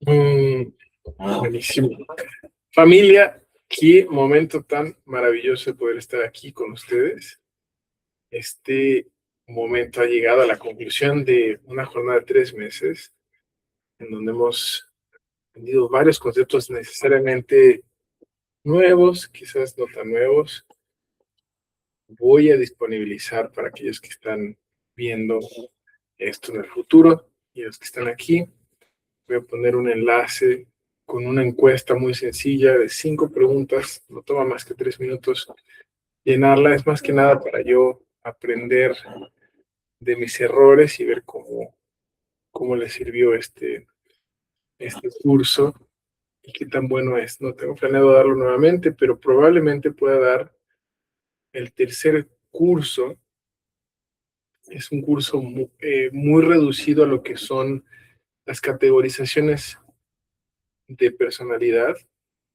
Mm, Buenísimo. Familia, qué momento tan maravilloso de poder estar aquí con ustedes. Este momento ha llegado a la conclusión de una jornada de 3 meses, en donde hemos aprendido varios conceptos necesariamente nuevos, quizás no tan nuevos. Voy a disponibilizar para aquellos que están viendo esto en el futuro y los que están aquí. Voy a poner un enlace con una encuesta muy sencilla de 5 preguntas. No toma más que 3 minutos llenarla. Es más que nada para yo aprender de mis errores y ver cómo le sirvió este curso y qué tan bueno es. No tengo planeado darlo nuevamente, pero probablemente pueda dar el tercer curso. Es un curso muy reducido a lo que son las categorizaciones de personalidad.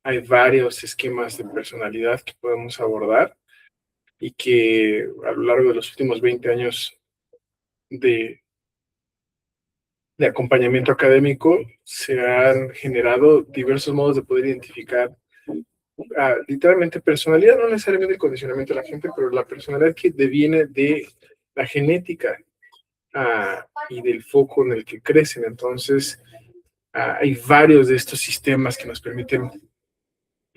Hay varios esquemas de personalidad que podemos abordar y que a lo largo de los últimos 20 años de, de acompañamiento académico se han generado diversos modos de poder identificar literalmente personalidad, no necesariamente el condicionamiento de la gente, pero la personalidad que deviene de la genética y del foco en el que crecen. Entonces, hay varios de estos sistemas que nos permiten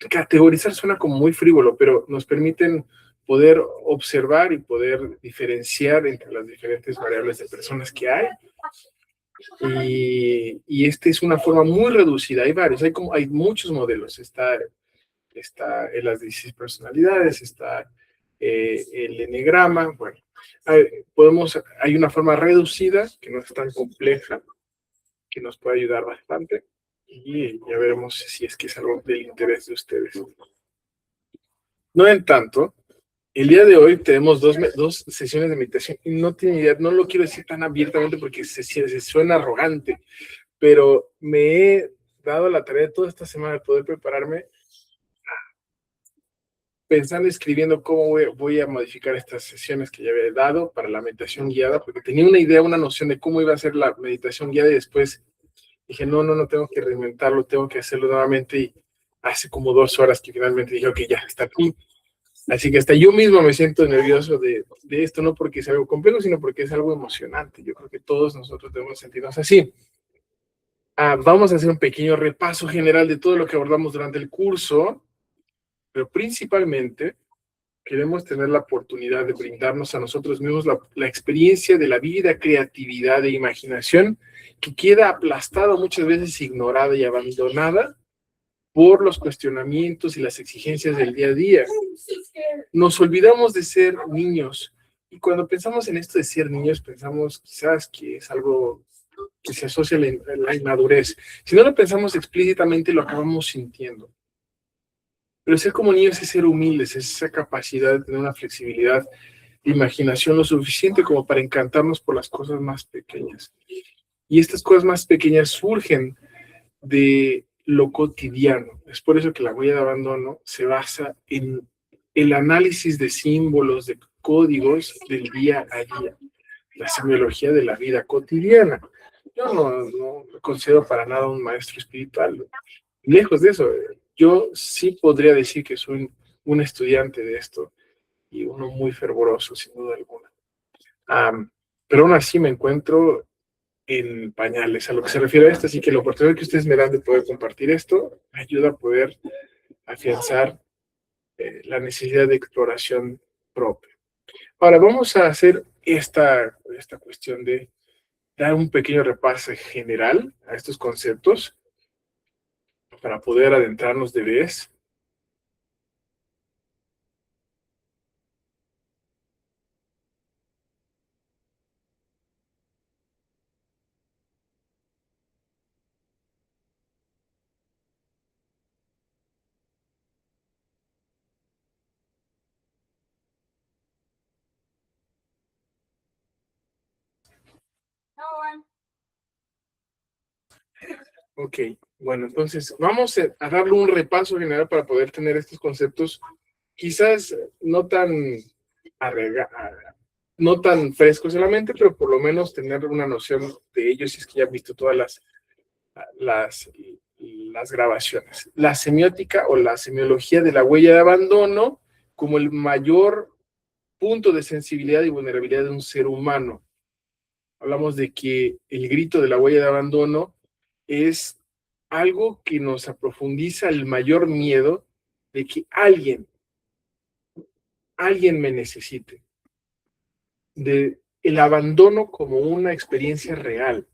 categorizar, suena como muy frívolo, pero nos permiten poder observar y poder diferenciar entre las diferentes variables de personas que hay. Y esta es una forma muy reducida. Hay varios, hay muchos modelos. Está las 16 personalidades, está el enegrama. Bueno, hay una forma reducida que no es tan compleja, que nos puede ayudar bastante. Y ya veremos si es que es algo del interés de ustedes. No en tanto, el día de hoy tenemos dos sesiones de meditación y no tiene idea, no lo quiero decir tan abiertamente porque se suena arrogante, pero me he dado la tarea de toda esta semana de poder prepararme pensando, escribiendo cómo voy a modificar estas sesiones que ya había dado para la meditación guiada, porque tenía una idea, una noción de cómo iba a ser la meditación guiada y después dije, no tengo que reinventarlo, tengo que hacerlo nuevamente y hace como 2 horas que finalmente dije, ok, ya está aquí. Así que hasta yo mismo me siento nervioso de esto, no porque es algo complejo, sino porque es algo emocionante. Yo creo que todos nosotros debemos sentirnos así. Vamos a hacer un pequeño repaso general de todo lo que abordamos durante el curso, pero principalmente queremos tener la oportunidad de brindarnos a nosotros mismos la experiencia de la vida, creatividad e imaginación que queda aplastada, muchas veces ignorada y abandonada por los cuestionamientos y las exigencias del día a día. Nos olvidamos de ser niños. Y cuando pensamos en esto de ser niños, pensamos quizás que es algo que se asocia a la inmadurez. Si no lo pensamos explícitamente, lo acabamos sintiendo. Pero ser como niños es ser humildes, es esa capacidad de tener una flexibilidad de imaginación lo suficiente como para encantarnos por las cosas más pequeñas. Y estas cosas más pequeñas surgen de lo cotidiano. Es por eso que la huella de abandono se basa en el análisis de símbolos, de códigos del día a día, la semiología de la vida cotidiana. Yo no me considero para nada un maestro espiritual. Lejos de eso, yo sí podría decir que soy un estudiante de esto y uno muy fervoroso, sin duda alguna. Pero aún así me encuentro en pañales a lo que se refiere a esto, así que la oportunidad que ustedes me dan de poder compartir esto me ayuda a poder afianzar la necesidad de exploración propia. Ahora vamos a hacer esta cuestión de dar un pequeño repaso general a estos conceptos para poder adentrarnos de vez. Ok, bueno, entonces vamos a darle un repaso general para poder tener estos conceptos quizás arrega- no tan frescos en la mente, pero por lo menos tener una noción de ellos si es que ya han visto todas las las, las grabaciones. La semiótica o la semiología de la huella de abandono como el mayor punto de sensibilidad y vulnerabilidad de un ser humano. Hablamos de que el grito de la huella de abandono es algo que nos aprofundiza el mayor miedo de que alguien me necesite, de el abandono como una experiencia real,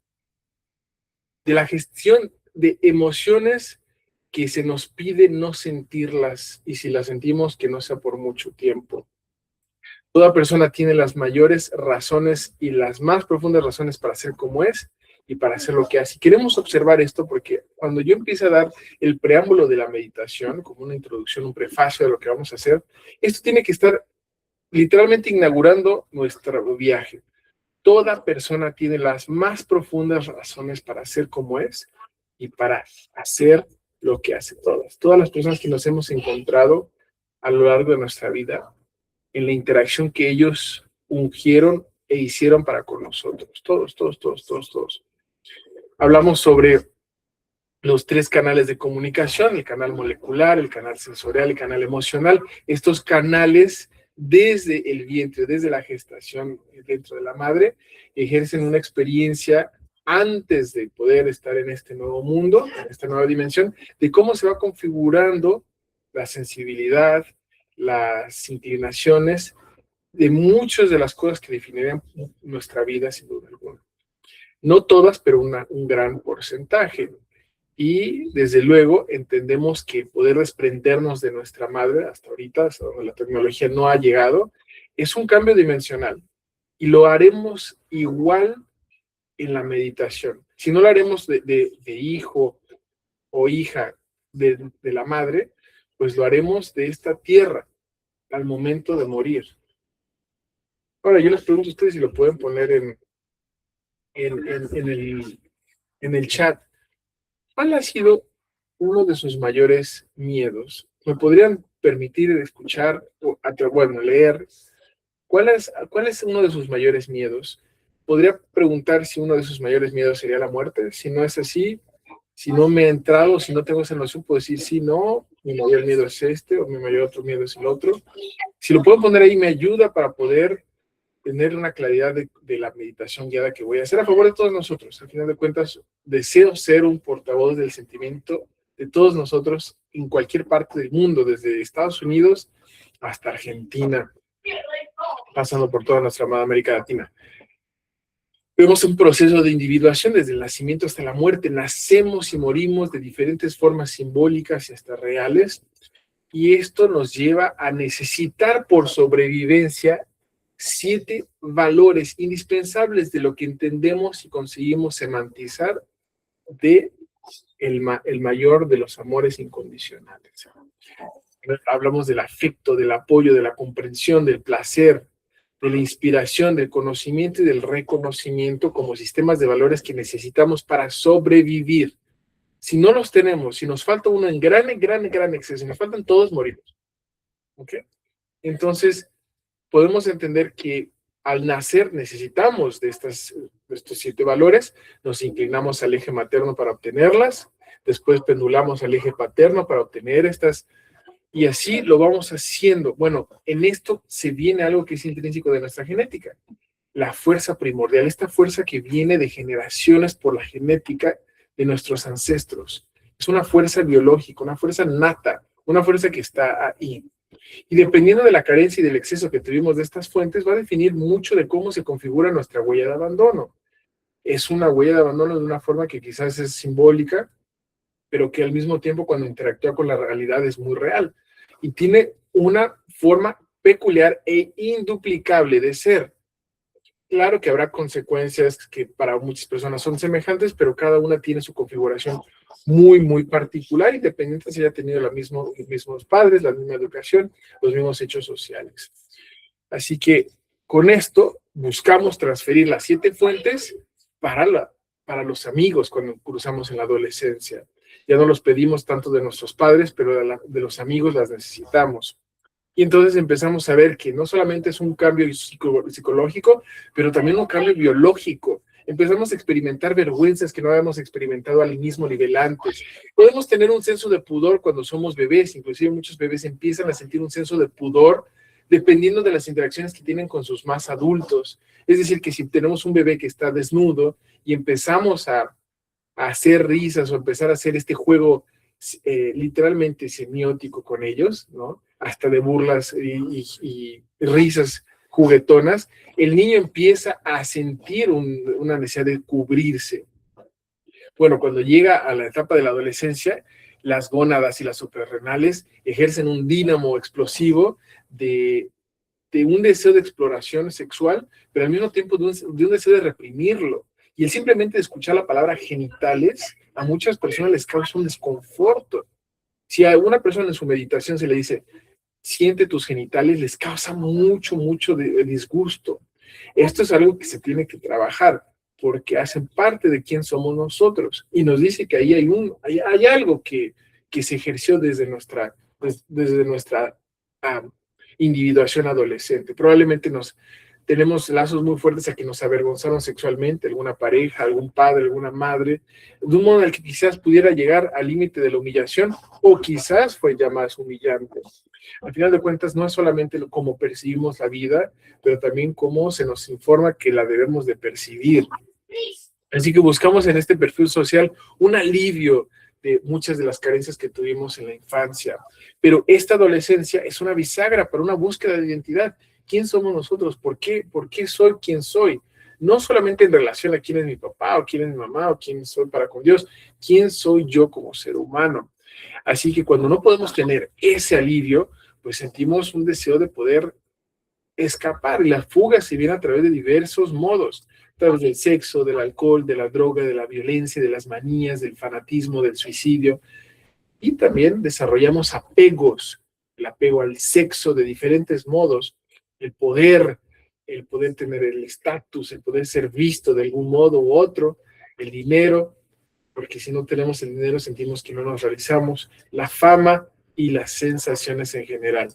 de la gestión de emociones que se nos pide no sentirlas y si las sentimos que no sea por mucho tiempo. Toda persona tiene las mayores razones y las más profundas razones para ser como es y para hacer lo que hace. Y queremos observar esto porque cuando yo empiezo a dar el preámbulo de la meditación, como una introducción, un prefacio de lo que vamos a hacer, esto tiene que estar literalmente inaugurando nuestro viaje. Toda persona tiene las más profundas razones para ser como es y para hacer lo que hace todas. Todas las personas que nos hemos encontrado a lo largo de nuestra vida, en la interacción que ellos ungieron e hicieron para con nosotros. Todos. Hablamos sobre los 3 canales de comunicación, el canal molecular, el canal sensorial, el canal emocional. Estos canales desde el vientre, desde la gestación dentro de la madre, ejercen una experiencia antes de poder estar en este nuevo mundo, en esta nueva dimensión, de cómo se va configurando la sensibilidad, las inclinaciones de muchas de las cosas que definirían nuestra vida sin duda alguna. No todas, pero un gran porcentaje. Y desde luego entendemos que poder desprendernos de nuestra madre hasta ahorita, hasta donde la tecnología no ha llegado, es un cambio dimensional. Y lo haremos igual en la meditación. Si no lo haremos de hijo o hija de la madre, pues lo haremos de esta tierra al momento de morir. Ahora, yo les pregunto a ustedes si lo pueden poner en el chat. ¿Cuál ha sido uno de sus mayores miedos? ¿Me podrían permitir escuchar, bueno, leer? ¿Cuál es uno de sus mayores miedos? Podría preguntar si uno de sus mayores miedos sería la muerte. Si no es así, si no me he entrado, si no tengo esa noción, puedo decir sí, no, mi mayor miedo es este, o mi mayor otro miedo es el otro. Si lo puedo poner ahí, me ayuda para poder tener una claridad de la meditación guiada que voy a hacer a favor de todos nosotros. Al final de cuentas, deseo ser un portavoz del sentimiento de todos nosotros en cualquier parte del mundo, desde Estados Unidos hasta Argentina, pasando por toda nuestra amada América Latina. Vemos un proceso de individuación desde el nacimiento hasta la muerte. Nacemos y morimos de diferentes formas simbólicas y hasta reales. Y esto nos lleva a necesitar por sobrevivencia 7 valores indispensables de lo que entendemos y conseguimos semantizar de el mayor de los amores incondicionales. Hablamos del afecto, del apoyo, de la comprensión, del placer, de la inspiración, del conocimiento y del reconocimiento como sistemas de valores que necesitamos para sobrevivir. Si no los tenemos, si nos falta uno en gran exceso, si nos faltan todos, morimos. ¿Ok? Entonces, podemos entender que al nacer necesitamos de estos 7 valores, nos inclinamos al eje materno para obtenerlas, después pendulamos al eje paterno para obtener estas, y así lo vamos haciendo. Bueno, en esto se viene algo que es intrínseco de nuestra genética, la fuerza primordial, esta fuerza que viene de generaciones por la genética de nuestros ancestros. Es una fuerza biológica, una fuerza nata, una fuerza que está ahí. Y dependiendo de la carencia y del exceso que tuvimos de estas fuentes, va a definir mucho de cómo se configura nuestra huella de abandono. Es una huella de abandono de una forma que quizás es simbólica, pero que al mismo tiempo cuando interactúa con la realidad es muy real. Y tiene una forma peculiar e induplicable de ser. Claro que habrá consecuencias que para muchas personas son semejantes, pero cada una tiene su configuración muy particular, independiente si haya tenido los mismos padres, la misma educación, los mismos hechos sociales. Así que con esto buscamos transferir las 7 fuentes para los amigos cuando cruzamos en la adolescencia. Ya no los pedimos tanto de nuestros padres, pero de los amigos las necesitamos. Y entonces empezamos a ver que no solamente es un cambio psicológico, pero también un cambio biológico. Empezamos a experimentar vergüenzas que no habíamos experimentado al mismo nivel antes. Podemos tener un senso de pudor cuando somos bebés, inclusive muchos bebés empiezan a sentir un senso de pudor dependiendo de las interacciones que tienen con sus más adultos. Es decir, que si tenemos un bebé que está desnudo y empezamos a hacer risas o empezar a hacer este juego literalmente semiótico con ellos, ¿no? Hasta de burlas y risas juguetonas, el niño empieza a sentir una necesidad de cubrirse. Bueno, cuando llega a la etapa de la adolescencia, las gónadas y las suprarrenales ejercen un dínamo explosivo de un deseo de exploración sexual, pero al mismo tiempo de un deseo de reprimirlo. Y el simplemente escuchar la palabra genitales, a muchas personas les causa un desconforto. Si a una persona en su meditación se le dice, siente tus genitales, les causa mucho de disgusto. Esto es algo que se tiene que trabajar, porque hacen parte de quién somos nosotros. Y nos dice que ahí hay algo que se ejerció desde nuestra individuación adolescente. Probablemente tenemos lazos muy fuertes a que nos avergonzaron sexualmente, alguna pareja, algún padre, alguna madre, de un modo en el que quizás pudiera llegar al límite de la humillación, o quizás fue ya más humillante. Al final de cuentas, no es solamente cómo percibimos la vida, pero también cómo se nos informa que la debemos de percibir. Así que buscamos en este perfil social un alivio de muchas de las carencias que tuvimos en la infancia. Pero esta adolescencia es una bisagra para una búsqueda de identidad. ¿Quién somos nosotros? ¿Por qué soy quien soy? No solamente en relación a quién es mi papá, o quién es mi mamá, o quién soy para con Dios. ¿Quién soy yo como ser humano? Así que cuando no podemos tener ese alivio, pues sentimos un deseo de poder escapar. Y la fuga se viene a través de diversos modos. A través del sexo, del alcohol, de la droga, de la violencia, de las manías, del fanatismo, del suicidio. Y también desarrollamos apegos, el apego al sexo de diferentes modos, el poder tener el estatus, el poder ser visto de algún modo u otro, el dinero, porque si no tenemos el dinero sentimos que no nos realizamos, la fama y las sensaciones en general.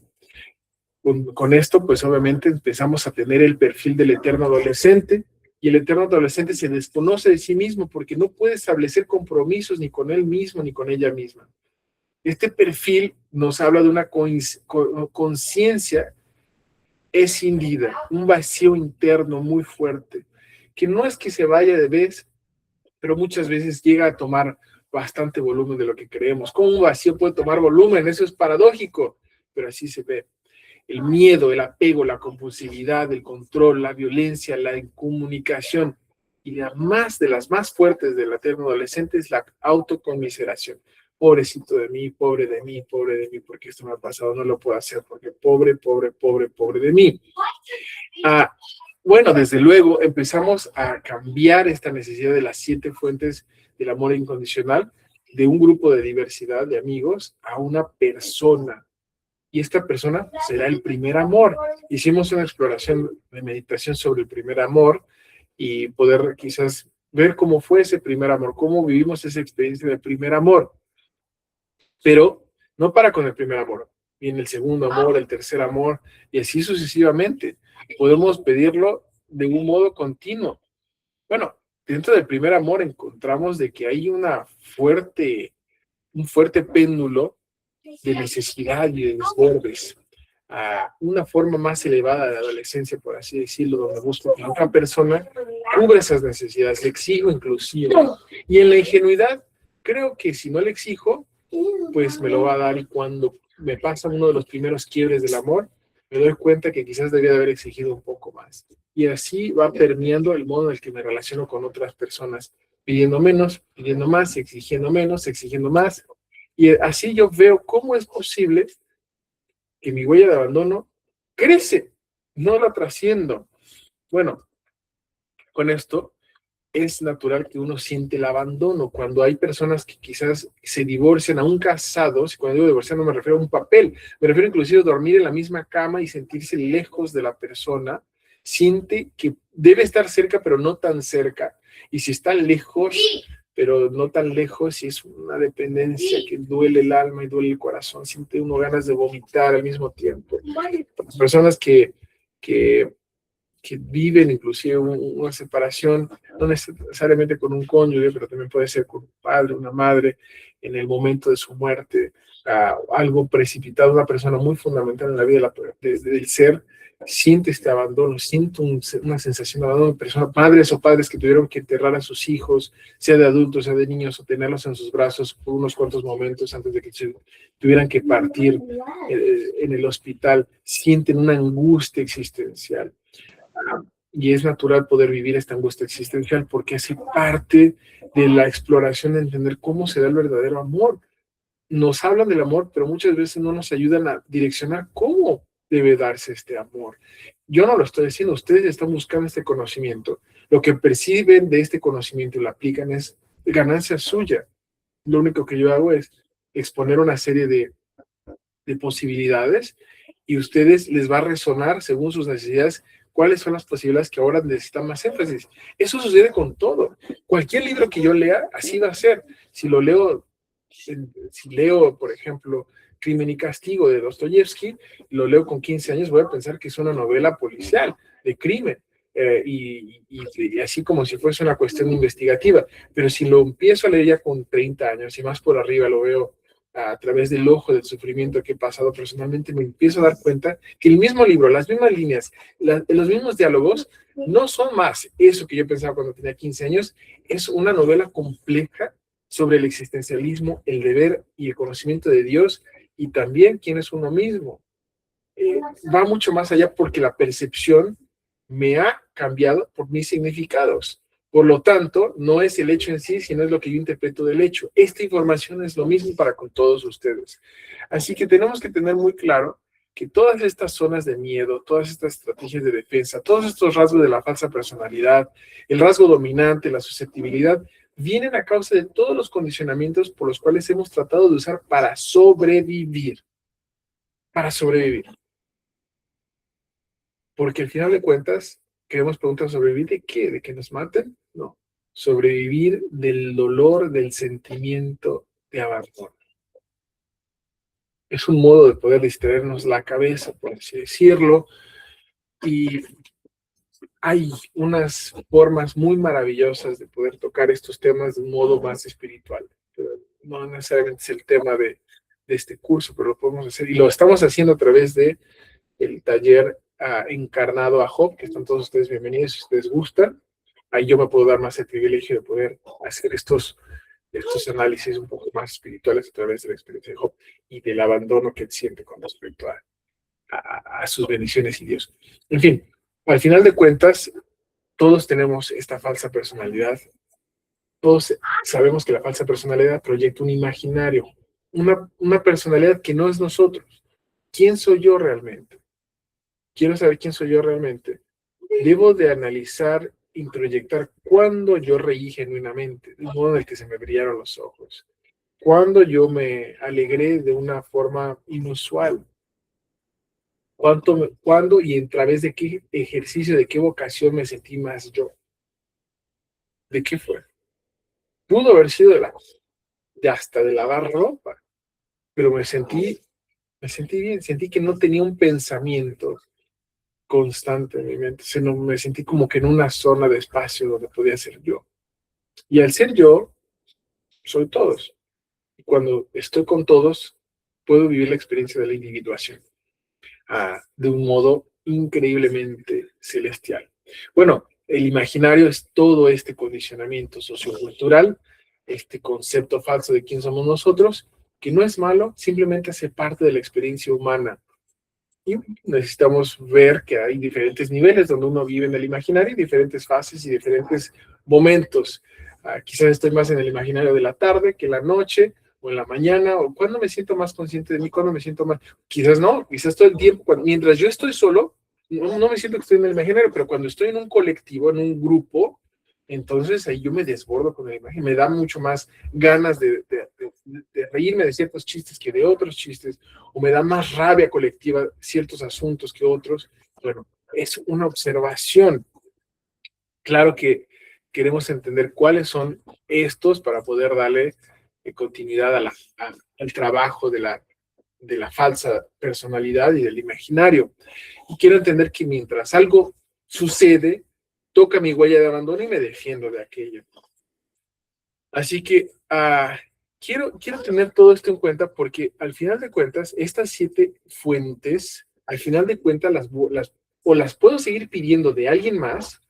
Con esto, pues obviamente empezamos a tener el perfil del eterno adolescente, y el eterno adolescente se desconoce de sí mismo porque no puede establecer compromisos ni con él mismo ni con ella misma. Este perfil nos habla de una conciencia escindida, un vacío interno muy fuerte, que no es que se vaya de vez, pero muchas veces llega a tomar bastante volumen de lo que creemos. ¿Cómo un vacío puede tomar volumen? Eso es paradójico, pero así se ve. El miedo, el apego, la compulsividad, el control, la violencia, la incomunicación, y de las más fuertes del eterno adolescente es la autoconmiseración. Pobrecito de mí, pobre de mí, porque esto me ha pasado, no lo puedo hacer, porque pobre de mí. Bueno, desde luego empezamos a cambiar esta necesidad de las 7 fuentes del amor incondicional, de un grupo de diversidad de amigos, a una persona. Y esta persona será el primer amor. Hicimos una exploración de meditación sobre el primer amor y poder quizás ver cómo fue ese primer amor, cómo vivimos esa experiencia del primer amor. Pero no para con el primer amor. Viene el segundo amor, el tercer amor, y así sucesivamente. Podemos pedirlo de un modo continuo. Bueno, dentro del primer amor encontramos de que hay un fuerte péndulo de necesidad y de desbordes, a una forma más elevada de adolescencia, por así decirlo, donde busco que otra persona cubra esas necesidades, le exijo inclusive. Y en la ingenuidad, creo que si no le exijo, pues me lo va a dar, y cuando me pasa uno de los primeros quiebres del amor, me doy cuenta que quizás debía de haber exigido un poco más. Y así va permeando el modo en el que me relaciono con otras personas, pidiendo menos, pidiendo más, exigiendo menos, exigiendo más. Y así yo veo cómo es posible que mi huella de abandono crece, no la trasciendo. Bueno, con esto es natural que uno siente el abandono cuando hay personas que quizás se divorcian aún casados. Y cuando digo divorciar no me refiero a un papel, me refiero inclusive a dormir en la misma cama y sentirse lejos de la persona. Siente que debe estar cerca, pero no tan cerca. Y si está lejos, pero no tan lejos, si es una dependencia que duele el alma y duele el corazón, siente uno ganas de vomitar al mismo tiempo. Las personas que que viven inclusive una separación, no necesariamente con un cónyuge, pero también puede ser con un padre, una madre, en el momento de su muerte, algo precipitado, una persona muy fundamental en la vida del ser, siente este abandono, siente una sensación de abandono, personas, madres o padres que tuvieron que enterrar a sus hijos, sea de adultos, sea de niños, o tenerlos en sus brazos por unos cuantos momentos antes de que tuvieran que partir en el hospital, sienten una angustia existencial. Y es natural poder vivir esta angustia existencial porque hace parte de la exploración de entender cómo se da el verdadero amor. Nos hablan del amor, pero muchas veces no nos ayudan a direccionar cómo debe darse este amor. Yo no lo estoy diciendo, ustedes están buscando este conocimiento. Lo que perciben de este conocimiento y lo aplican es ganancia suya. Lo único que yo hago es exponer una serie de posibilidades y ustedes les va a resonar según sus necesidades cuáles son las posibilidades que ahora necesitan más énfasis. Eso sucede con todo. Cualquier libro que yo lea, así va a ser. Si leo, por ejemplo, Crimen y Castigo de Dostoyevsky, lo leo con 15 años, voy a pensar que es una novela policial de crimen. Y así como si fuese una cuestión investigativa. Pero si lo empiezo a leer ya con 30 años y más por arriba lo veo a través del ojo del sufrimiento que he pasado personalmente, me empiezo a dar cuenta que el mismo libro, las mismas líneas, los mismos diálogos, no son más eso que yo pensaba cuando tenía 15 años, es una novela compleja sobre el existencialismo, el deber y el conocimiento de Dios y también quién es uno mismo. Va mucho más allá porque la percepción me ha cambiado por mis significados. Por lo tanto, no es el hecho en sí, sino es lo que yo interpreto del hecho. Esta información es lo mismo para con todos ustedes. Así que tenemos que tener muy claro que todas estas zonas de miedo, todas estas estrategias de defensa, todos estos rasgos de la falsa personalidad, el rasgo dominante, la susceptibilidad, vienen a causa de todos los condicionamientos por los cuales hemos tratado de usar para sobrevivir. Para sobrevivir. Porque al final de cuentas, queremos preguntar, ¿sobrevivir de qué? ¿De que nos maten? No. Sobrevivir del dolor, del sentimiento de abandono. Es un modo de poder distraernos la cabeza, por así decirlo, y hay unas formas muy maravillosas de poder tocar estos temas de un modo más espiritual. Pero no necesariamente es el tema de este curso, pero lo podemos hacer, y lo estamos haciendo a través de el taller encarnado a Job, que están todos ustedes bienvenidos si ustedes gustan. Ahí yo me puedo dar más el privilegio de poder hacer estos análisis un poco más espirituales a través de la experiencia de Job y del abandono que él siente con respecto a sus bendiciones y Dios. En fin, al final de cuentas, todos tenemos esta falsa personalidad. Todos sabemos que la falsa personalidad proyecta un imaginario, una personalidad que no es nosotros. ¿Quién soy yo realmente? Quiero saber quién soy yo realmente. Debo de analizar, introyectar cuándo yo reí genuinamente, de un modo en el que se me brillaron los ojos, cuándo yo me alegré de una forma inusual, cuándo y a través de qué ejercicio, de qué vocación me sentí más yo. ¿De qué fue? Pudo haber sido de hasta de lavar ropa, pero me sentí bien, sentí que no tenía un pensamiento constante en mi mente, sino me sentí como que en una zona de espacio donde podía ser yo. Y al ser yo, soy todos. Y cuando estoy con todos, puedo vivir la experiencia de la individuación de un modo increíblemente celestial. Bueno, el imaginario es todo este condicionamiento sociocultural, este concepto falso de quién somos nosotros, que no es malo, simplemente hace parte de la experiencia humana. Y necesitamos ver que hay diferentes niveles donde uno vive en el imaginario, diferentes fases y diferentes momentos. Quizás estoy más en el imaginario de la tarde que en la noche, o en la mañana, o cuando me siento más consciente de mí, cuando me siento más... Quizás no, quizás todo el tiempo, mientras yo estoy solo, no me siento que estoy en el imaginario, pero cuando estoy en un colectivo, en un grupo, entonces ahí yo me desbordo con la imagen, me da mucho más ganas de reírme de ciertos chistes que de otros chistes, o me da más rabia colectiva ciertos asuntos que otros. Bueno, es una observación. Claro que queremos entender cuáles son estos para poder darle continuidad al trabajo de la falsa personalidad y del imaginario. Y quiero entender que mientras algo sucede, toca mi huella de abandono y me defiendo de aquello. Así que quiero tener todo esto en cuenta porque al final de cuentas, estas 7 fuentes, al final de cuentas, o las puedo seguir pidiendo de alguien más,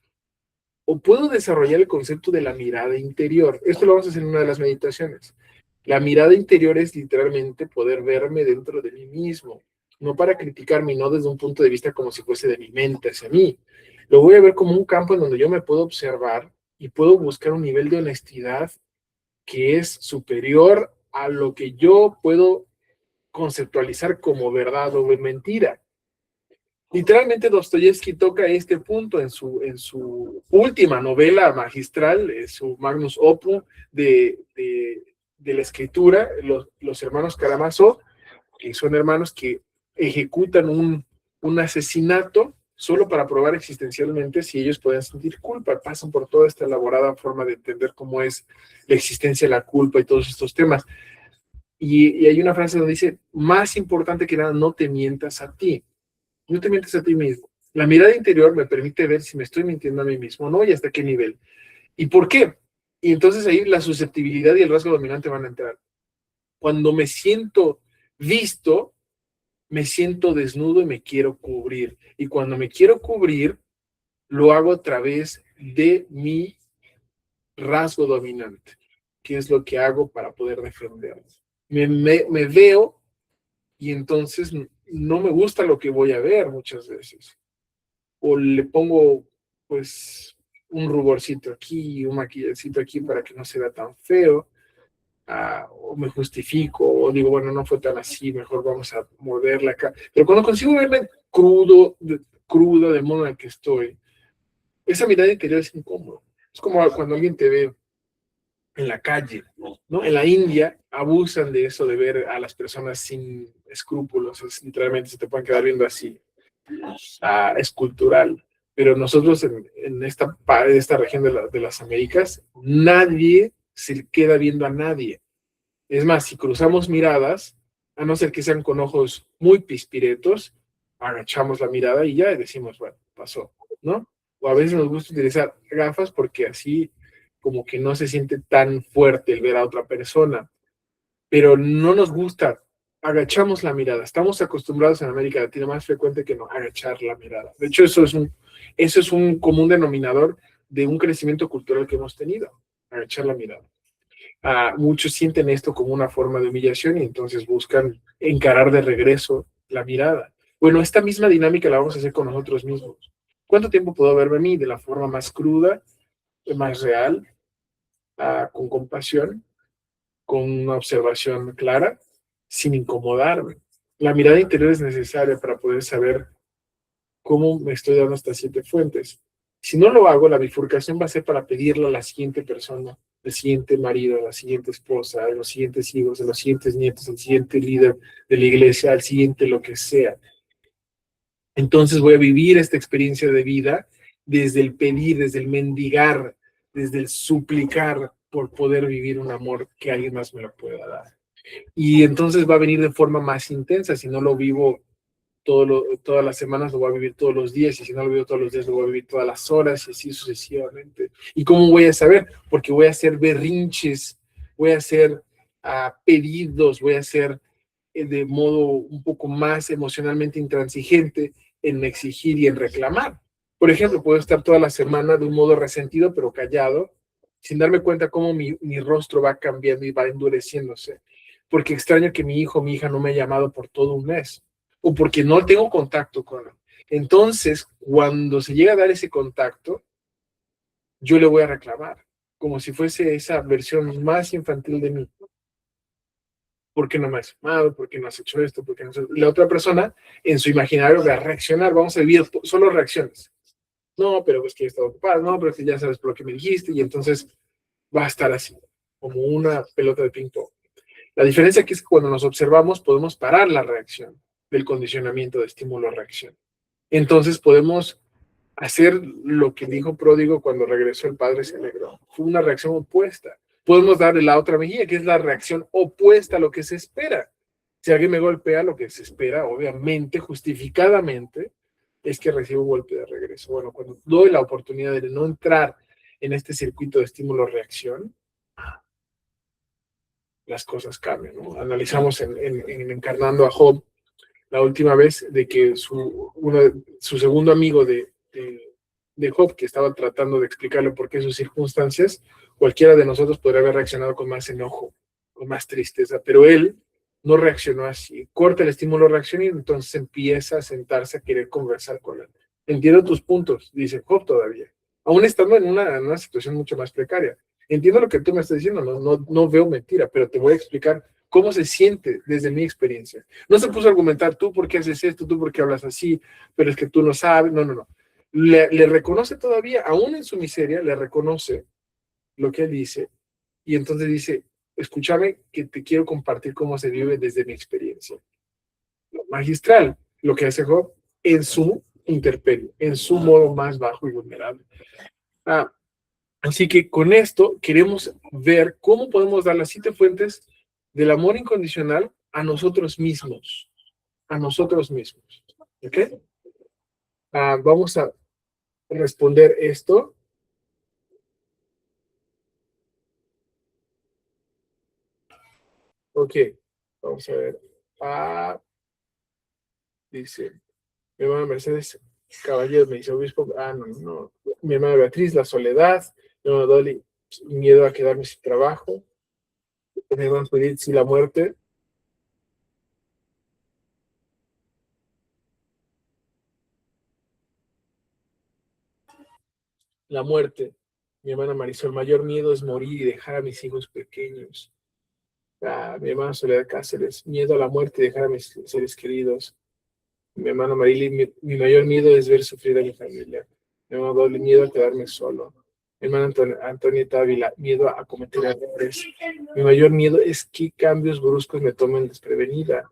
o puedo desarrollar el concepto de la mirada interior. Esto lo vamos a hacer en una de las meditaciones. La mirada interior es literalmente poder verme dentro de mí mismo, no para criticarme, no desde un punto de vista como si fuese de mi mente hacia mí. Lo voy a ver como un campo en donde yo me puedo observar y puedo buscar un nivel de honestidad que es superior a lo que yo puedo conceptualizar como verdad o mentira. Literalmente Dostoyevsky toca este punto en su última novela magistral, su magnus opus de la escritura, los hermanos Karamazov, que son hermanos que ejecutan un asesinato solo para probar existencialmente si ellos pueden sentir culpa. Pasan por toda esta elaborada forma de entender cómo es la existencia de la culpa y todos estos temas. Y hay una frase donde dice, más importante que nada, no te mientas a ti. No te mientes a ti mismo. La mirada interior me permite ver si me estoy mintiendo a mí mismo, ¿no? Y hasta qué nivel. ¿Y por qué? Y entonces ahí la susceptibilidad y el rasgo dominante van a entrar. Cuando me siento visto, me siento desnudo y me quiero cubrir. Y cuando me quiero cubrir, lo hago a través de mi rasgo dominante, que es lo que hago para poder defenderme. Me veo y entonces no me gusta lo que voy a ver muchas veces. O le pongo, pues, un ruborcito aquí, un maquillecito aquí para que no se vea tan feo. O me justifico, o digo, bueno, no fue tan así, mejor vamos a moverla acá. Pero cuando consigo verme crudo del modo en el que estoy, esa mirada interior es incómodo. Es como cuando alguien te ve en la calle, ¿no? En la India abusan de eso, de ver a las personas sin escrúpulos, literalmente se te pueden quedar viendo así. Es cultural. Pero nosotros en esta región de las Américas, nadie se queda viendo a nadie. Es más, si cruzamos miradas, a no ser que sean con ojos muy pispiretos, agachamos la mirada y ya decimos, bueno, pasó, ¿no? O a veces nos gusta utilizar gafas porque así como que no se siente tan fuerte el ver a otra persona, pero no nos gusta, agachamos la mirada. Estamos acostumbrados en América Latina más frecuente que no agachar la mirada. De hecho, eso es un común denominador de un crecimiento cultural que hemos tenido, agachar la mirada. Muchos sienten esto como una forma de humillación y entonces buscan encarar de regreso la mirada. Bueno, esta misma dinámica la vamos a hacer con nosotros mismos. ¿Cuánto tiempo puedo verme a mí de la forma más cruda, más real, con compasión, con una observación clara, sin incomodarme? La mirada interior es necesaria para poder saber cómo me estoy dando estas 7 fuentes. Si no lo hago, la bifurcación va a ser para pedirle a la siguiente persona, al siguiente marido, a la siguiente esposa, a los siguientes hijos, a los siguientes nietos, al siguiente líder de la iglesia, al siguiente lo que sea. Entonces voy a vivir esta experiencia de vida desde el pedir, desde el mendigar, desde el suplicar por poder vivir un amor que alguien más me lo pueda dar. Y entonces va a venir de forma más intensa, si no lo vivo todas las semanas, lo voy a vivir todos los días, y si no lo vivo todos los días, lo voy a vivir todas las horas, y así sucesivamente. ¿Y cómo voy a saber? Porque voy a hacer berrinches, voy a hacer pedidos, voy a hacer de modo un poco más emocionalmente intransigente en exigir y en reclamar. Por ejemplo, puedo estar toda la semana de un modo resentido, pero callado, sin darme cuenta cómo mi rostro va cambiando y va endureciéndose. Porque extraño que mi hijo o mi hija no me haya llamado por todo un mes, o porque no tengo contacto con él. Entonces, cuando se llega a dar ese contacto, yo le voy a reclamar, como si fuese esa versión más infantil de mí. ¿Por qué no me has llamado? ¿Por qué no has hecho esto? ¿Por qué no has... La otra persona, en su imaginario, va a reaccionar. Vamos a vivir solo reacciones. No, pero es que he estado ocupado. No, pero es que ya sabes por lo que me dijiste. Y entonces va a estar así, como una pelota de ping-pong. La diferencia aquí es que cuando nos observamos podemos parar la reacción del condicionamiento de estímulo-reacción. Entonces podemos hacer lo que dijo Pródigo cuando regresó el padre se alegró. Fue una reacción opuesta. Podemos darle la otra mejilla, que es la reacción opuesta a lo que se espera. Si alguien me golpea, lo que se espera, obviamente, justificadamente, es que recibo un golpe de regreso. Bueno, cuando doy la oportunidad de no entrar en este circuito de estímulo-reacción, las cosas cambian, ¿no? Analizamos en Encarnando a Job la última vez de que su segundo amigo de Job, que estaba tratando de explicarle por qué sus circunstancias, cualquiera de nosotros podría haber reaccionado con más enojo, con más tristeza, pero él no reaccionó así. Corta el estímulo reacción y entonces empieza a sentarse a querer conversar con él. Entiendo tus puntos, dice Job todavía, aún estando en una situación mucho más precaria. Entiendo lo que tú me estás diciendo, no veo mentira, pero te voy a explicar cómo se siente desde mi experiencia. No se puso a argumentar tú por qué haces esto, tú por qué hablas así, pero es que tú no sabes, no. Le reconoce todavía, aún en su miseria, le reconoce lo que él dice, y entonces dice, escúchame que te quiero compartir cómo se vive desde mi experiencia. Magistral, lo que hace Job en su interpelio, en su modo más bajo y vulnerable. Así que con esto queremos ver cómo podemos dar las 7 fuentes del amor incondicional a nosotros mismos. A nosotros mismos. ¿Ok? Vamos a responder esto. Ok. Vamos a ver. Dice, mi hermana Mercedes Caballero me dice, obispo, no. Mi hermana Beatriz, la soledad. Mi hermana Dolly, miedo a quedarme sin trabajo. Mi hermana Judith, sí, la muerte. La muerte. Mi hermana Marisol, el mayor miedo es morir y dejar a mis hijos pequeños. Mi hermana Soledad Cáceres, miedo a la muerte y dejar a mis seres queridos. Mi hermana Marilyn, mi mayor miedo es ver sufrir a mi familia. Mi hermano Doble, miedo a quedarme solo. Mi hermana Antonieta Ávila, miedo a cometer errores. Mi mayor miedo es que cambios bruscos me tomen desprevenida.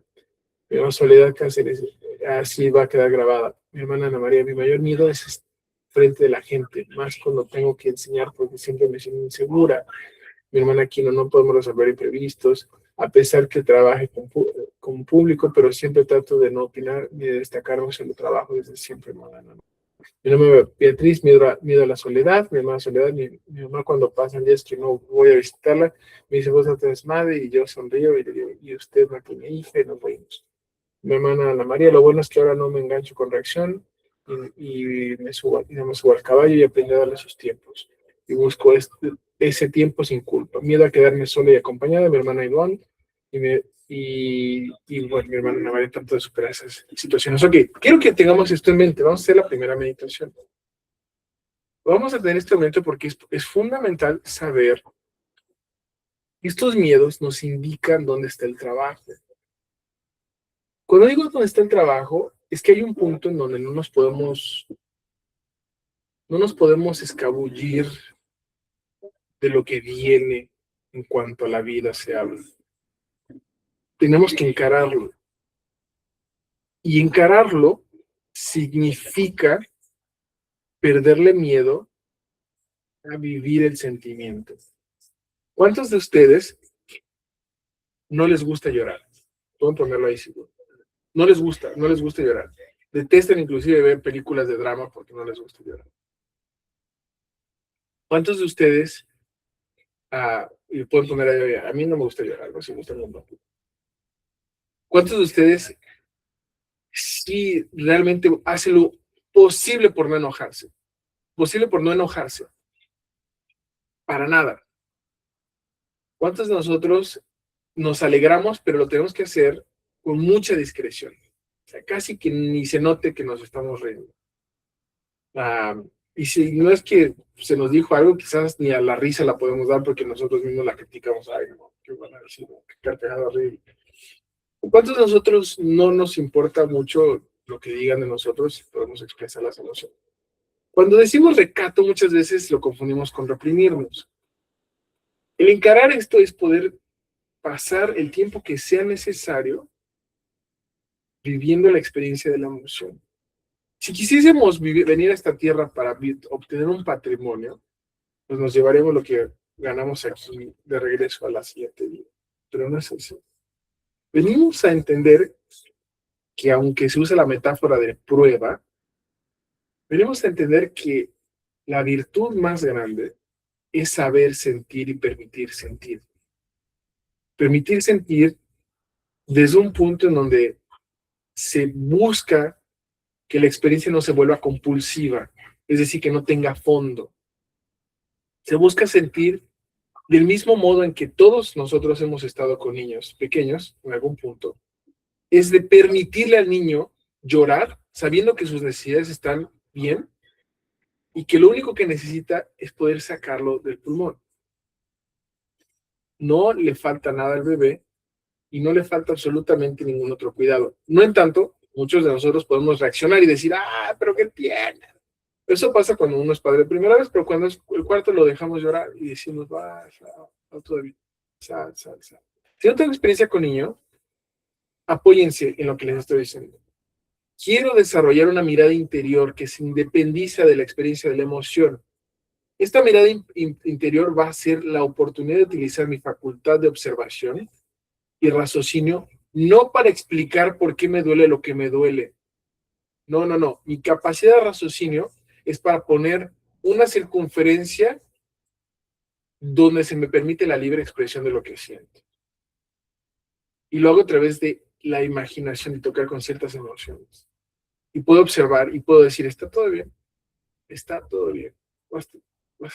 Mi hermana Soledad Cáceres, así va a quedar grabada. Mi hermana Ana María, mi mayor miedo es frente de la gente, más cuando tengo que enseñar porque siempre me siento insegura. Mi hermana Aquino, no podemos resolver imprevistos, a pesar que trabaje con público, pero siempre trato de no opinar ni de destacarme sobre el trabajo desde siempre. Mi nombre es Beatriz, miedo a la soledad. Mi hermana Soledad, mi mamá cuando pasan días que no voy a visitarla, me dice, vos no tenés madre, y yo sonrío y le digo, y usted no tiene hija, y nos reímos. Mi hermana Ana María, lo bueno es que ahora no me engancho con reacción y no me subo al caballo y aprendí a darle sus tiempos. Y busco ese tiempo sin culpa. Miedo a quedarme sola y acompañada. Mi hermana Ivonne bueno, mi hermana Ana María tanto de superar esas situaciones. Ok, quiero que tengamos esto en mente. Vamos a hacer la primera meditación. Vamos a tener este momento porque es fundamental saber que estos miedos nos indican dónde está el trabajo. Cuando digo dónde está el trabajo, es que hay un punto en donde no nos podemos escabullir de lo que viene en cuanto a la vida se habla. Tenemos que encararlo. Y encararlo significa perderle miedo a vivir el sentimiento. ¿Cuántos de ustedes no les gusta llorar? Pueden ponerlo ahí seguro. No les gusta llorar. Detestan inclusive ver películas de drama porque no les gusta llorar. ¿Cuántos de ustedes, y pueden poner ahí, a mí no me gusta llorar, no se gusta el mundo? ¿Cuántos de ustedes sí realmente hacen lo posible por no enojarse? Posible por no enojarse. Para nada. ¿Cuántos de nosotros nos alegramos, pero lo tenemos que hacer con mucha discreción? O sea, casi que ni se note que nos estamos riendo. Y si no es que se nos dijo algo, quizás ni a la risa la podemos dar porque nosotros mismos la criticamos. Ay, no, qué van a decir, qué carcajada horrible. ¿Cuántos de nosotros no nos importa mucho lo que digan de nosotros si podemos expresar las emociones? Cuando decimos recato, muchas veces lo confundimos con reprimirnos. El encarar esto es poder pasar el tiempo que sea necesario viviendo la experiencia de la emoción. Si quisiésemos venir a esta tierra para obtener un patrimonio, pues nos llevaremos lo que ganamos aquí de regreso a la siguiente vida. Pero no es así. Venimos a entender que aunque se usa la metáfora de prueba, Venimos a entender que la virtud más grande es saber sentir y permitir sentir. Permitir sentir desde un punto en donde se busca que la experiencia no se vuelva compulsiva, es decir, que no tenga fondo. Se busca sentir del mismo modo en que todos nosotros hemos estado con niños pequeños en algún punto, es de permitirle al niño llorar sabiendo que sus necesidades están bien y que lo único que necesita es poder sacarlo del pulmón. No le falta nada al bebé y no le falta absolutamente ningún otro cuidado. No en tanto, muchos de nosotros podemos reaccionar y decir, pero qué tiene. Eso pasa cuando uno es padre de primera vez, pero cuando es el cuarto lo dejamos llorar y decimos, va, todavía, sal. Si no tengo experiencia con niños, apóyense en lo que les estoy diciendo. Quiero desarrollar una mirada interior que se independiza de la experiencia de la emoción. Esta mirada interior va a ser la oportunidad de utilizar mi facultad de observación y raciocinio, no para explicar por qué me duele lo que me duele. No. Mi capacidad de raciocinio es para poner una circunferencia donde se me permite la libre expresión de lo que siento. Y lo hago a través de la imaginación y tocar con ciertas emociones. Y puedo observar y puedo decir, está todo bien,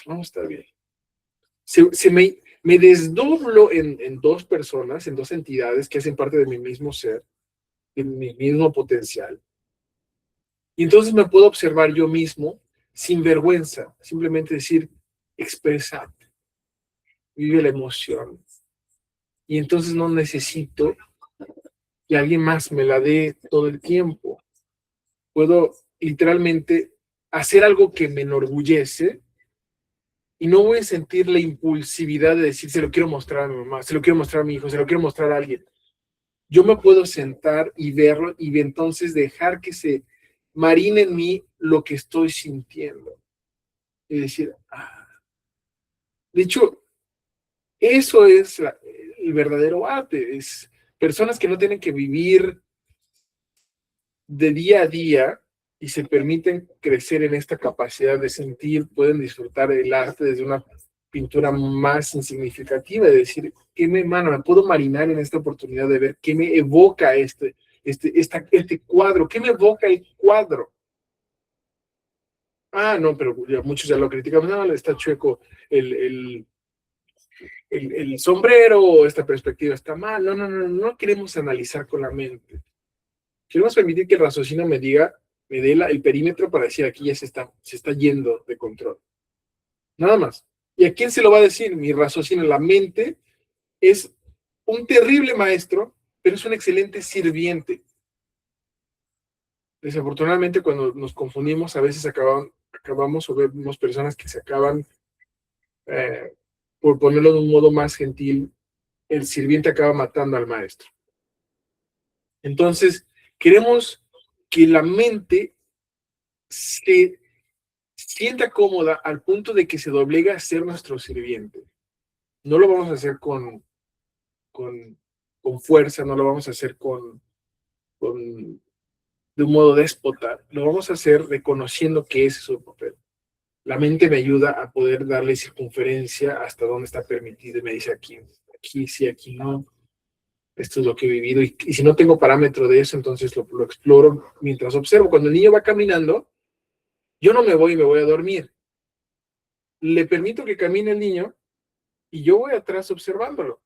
vamos a estar bien. Me desdoblo en dos personas, en dos entidades que hacen parte de mi mismo ser, de mi mismo potencial. Y entonces me puedo observar yo mismo sin vergüenza, simplemente decir, expresate, vive la emoción. Y entonces no necesito que alguien más me la dé todo el tiempo. Puedo literalmente hacer algo que me enorgullece y no voy a sentir la impulsividad de decir, se lo quiero mostrar a mi mamá, se lo quiero mostrar a mi hijo, se lo quiero mostrar a alguien. Yo me puedo sentar y verlo y entonces dejar que se marine en mí lo que estoy sintiendo. Y decir, De hecho, eso es el verdadero arte. Es personas que no tienen que vivir de día a día y se permiten crecer en esta capacidad de sentir, pueden disfrutar el arte desde una pintura más insignificativa, de decir, me puedo marinar en esta oportunidad de ver qué me evoca este cuadro, qué me evoca el cuadro. No, pero muchos ya lo criticamos, no, está chueco el sombrero, esta perspectiva está mal. No queremos analizar con la mente. Queremos permitir que el raciocinio me dé el perímetro para decir aquí ya se está yendo de control. Nada más. ¿Y a quién se lo va a decir? Mi raciocinio, la mente, es un terrible maestro, pero es un excelente sirviente. Desafortunadamente, cuando nos confundimos, a veces acabamos o vemos personas que se acaban, por ponerlo de un modo más gentil, el sirviente acaba matando al maestro. Entonces, queremos que la mente se sienta cómoda al punto de que se doblega a ser nuestro sirviente. No lo vamos a hacer con fuerza, no lo vamos a hacer de un modo déspota, lo vamos a hacer reconociendo que ese es su papel. La mente me ayuda a poder darle circunferencia hasta dónde está permitido y me dice aquí sí, aquí no. Esto es lo que he vivido y si no tengo parámetro de eso, entonces lo exploro mientras observo. Cuando el niño va caminando, yo no me voy y me voy a dormir. Le permito que camine el niño y yo voy atrás observándolo.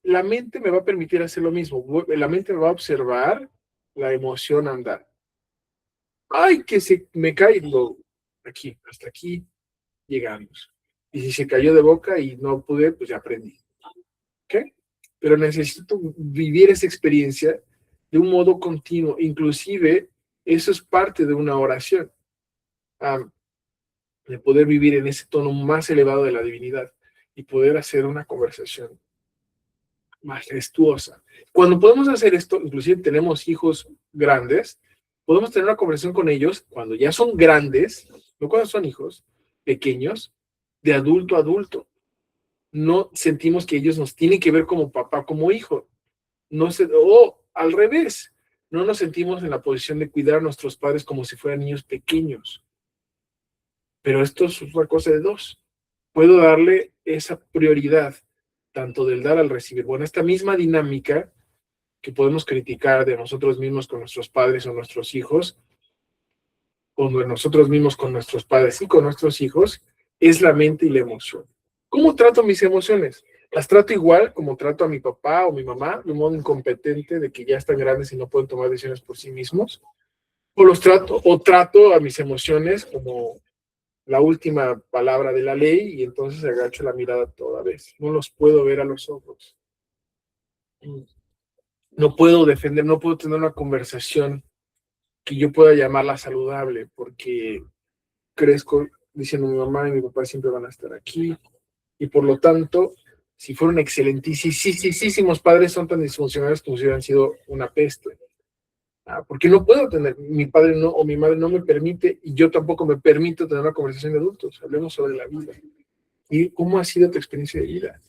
La mente me va a permitir hacer lo mismo. La mente me va a observar la emoción andar. Que se me cae, hasta aquí llegamos. Y si se cayó de boca y no pude, pues ya aprendí. ¿Ok? Pero necesito vivir esa experiencia de un modo continuo. Inclusive, eso es parte de una oración. De poder vivir en ese tono más elevado de la divinidad y poder hacer una conversación majestuosa. Cuando podemos hacer esto, inclusive tenemos hijos grandes, podemos tener una conversación con ellos cuando ya son grandes, no cuando son hijos pequeños, de adulto a adulto. No sentimos que ellos nos tienen que ver como papá, como hijo. Al revés. no nos sentimos en la posición de cuidar a nuestros padres como si fueran niños pequeños. Pero esto es una cosa de dos. Puedo darle esa prioridad, tanto del dar al recibir. Bueno, esta misma dinámica que podemos criticar de nosotros mismos con nuestros padres o nuestros hijos, o de nosotros mismos con nuestros padres y con nuestros hijos, es la mente y la emoción. ¿Cómo trato mis emociones? Las trato igual como trato a mi papá o mi mamá, de un modo incompetente, de que ya están grandes y no pueden tomar decisiones por sí mismos, o trato a mis emociones como la última palabra de la ley y entonces agacho la mirada toda vez. No los puedo ver a los ojos. No puedo defender, no puedo tener una conversación que yo pueda llamarla saludable porque crezco diciendo mi mamá y mi papá siempre van a estar aquí y por lo tanto, si fueron excelentísimos padres, son tan disfuncionales como si hubieran sido una peste. Porque no puedo tener, mi padre no, o mi madre no me permite, y yo tampoco me permito tener una conversación de adultos. Hablemos sobre la vida. ¿Y cómo ha sido tu experiencia de vida?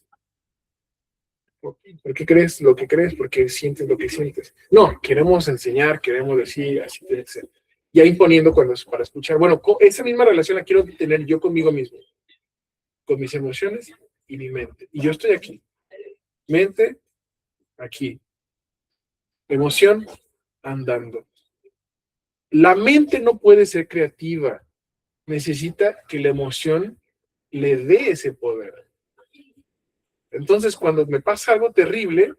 ¿Por qué crees lo que crees? ¿Por qué sientes lo que sientes? No, queremos enseñar, queremos decir, así tiene que ser. Ya imponiendo cuando es para escuchar. Bueno, esa misma relación la quiero tener yo conmigo mismo, con mis emociones y mi mente. Y yo estoy aquí. Mente, aquí. Emoción, andando. La mente no puede ser creativa. Necesita que la emoción le dé ese poder. Entonces, cuando me pasa algo terrible,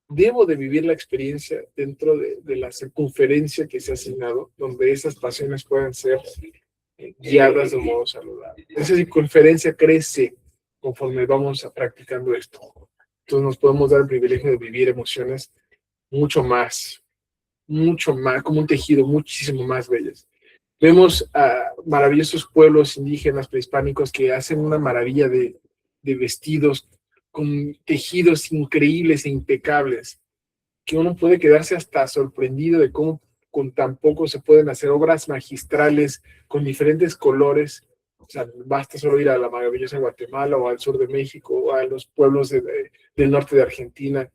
debo de vivir la experiencia dentro de la circunferencia que se ha asignado, donde esas pasiones puedan ser guiadas de un modo saludable. Esa circunferencia crece conforme vamos practicando esto. Entonces nos podemos dar el privilegio de vivir emociones mucho más, como un tejido muchísimo más bellas. Vemos a maravillosos pueblos indígenas prehispánicos que hacen una maravilla de vestidos con tejidos increíbles e impecables, que uno puede quedarse hasta sorprendido de cómo con tan poco se pueden hacer obras magistrales con diferentes colores. O sea, basta solo ir a la maravillosa Guatemala o al sur de México o a los pueblos del norte de Argentina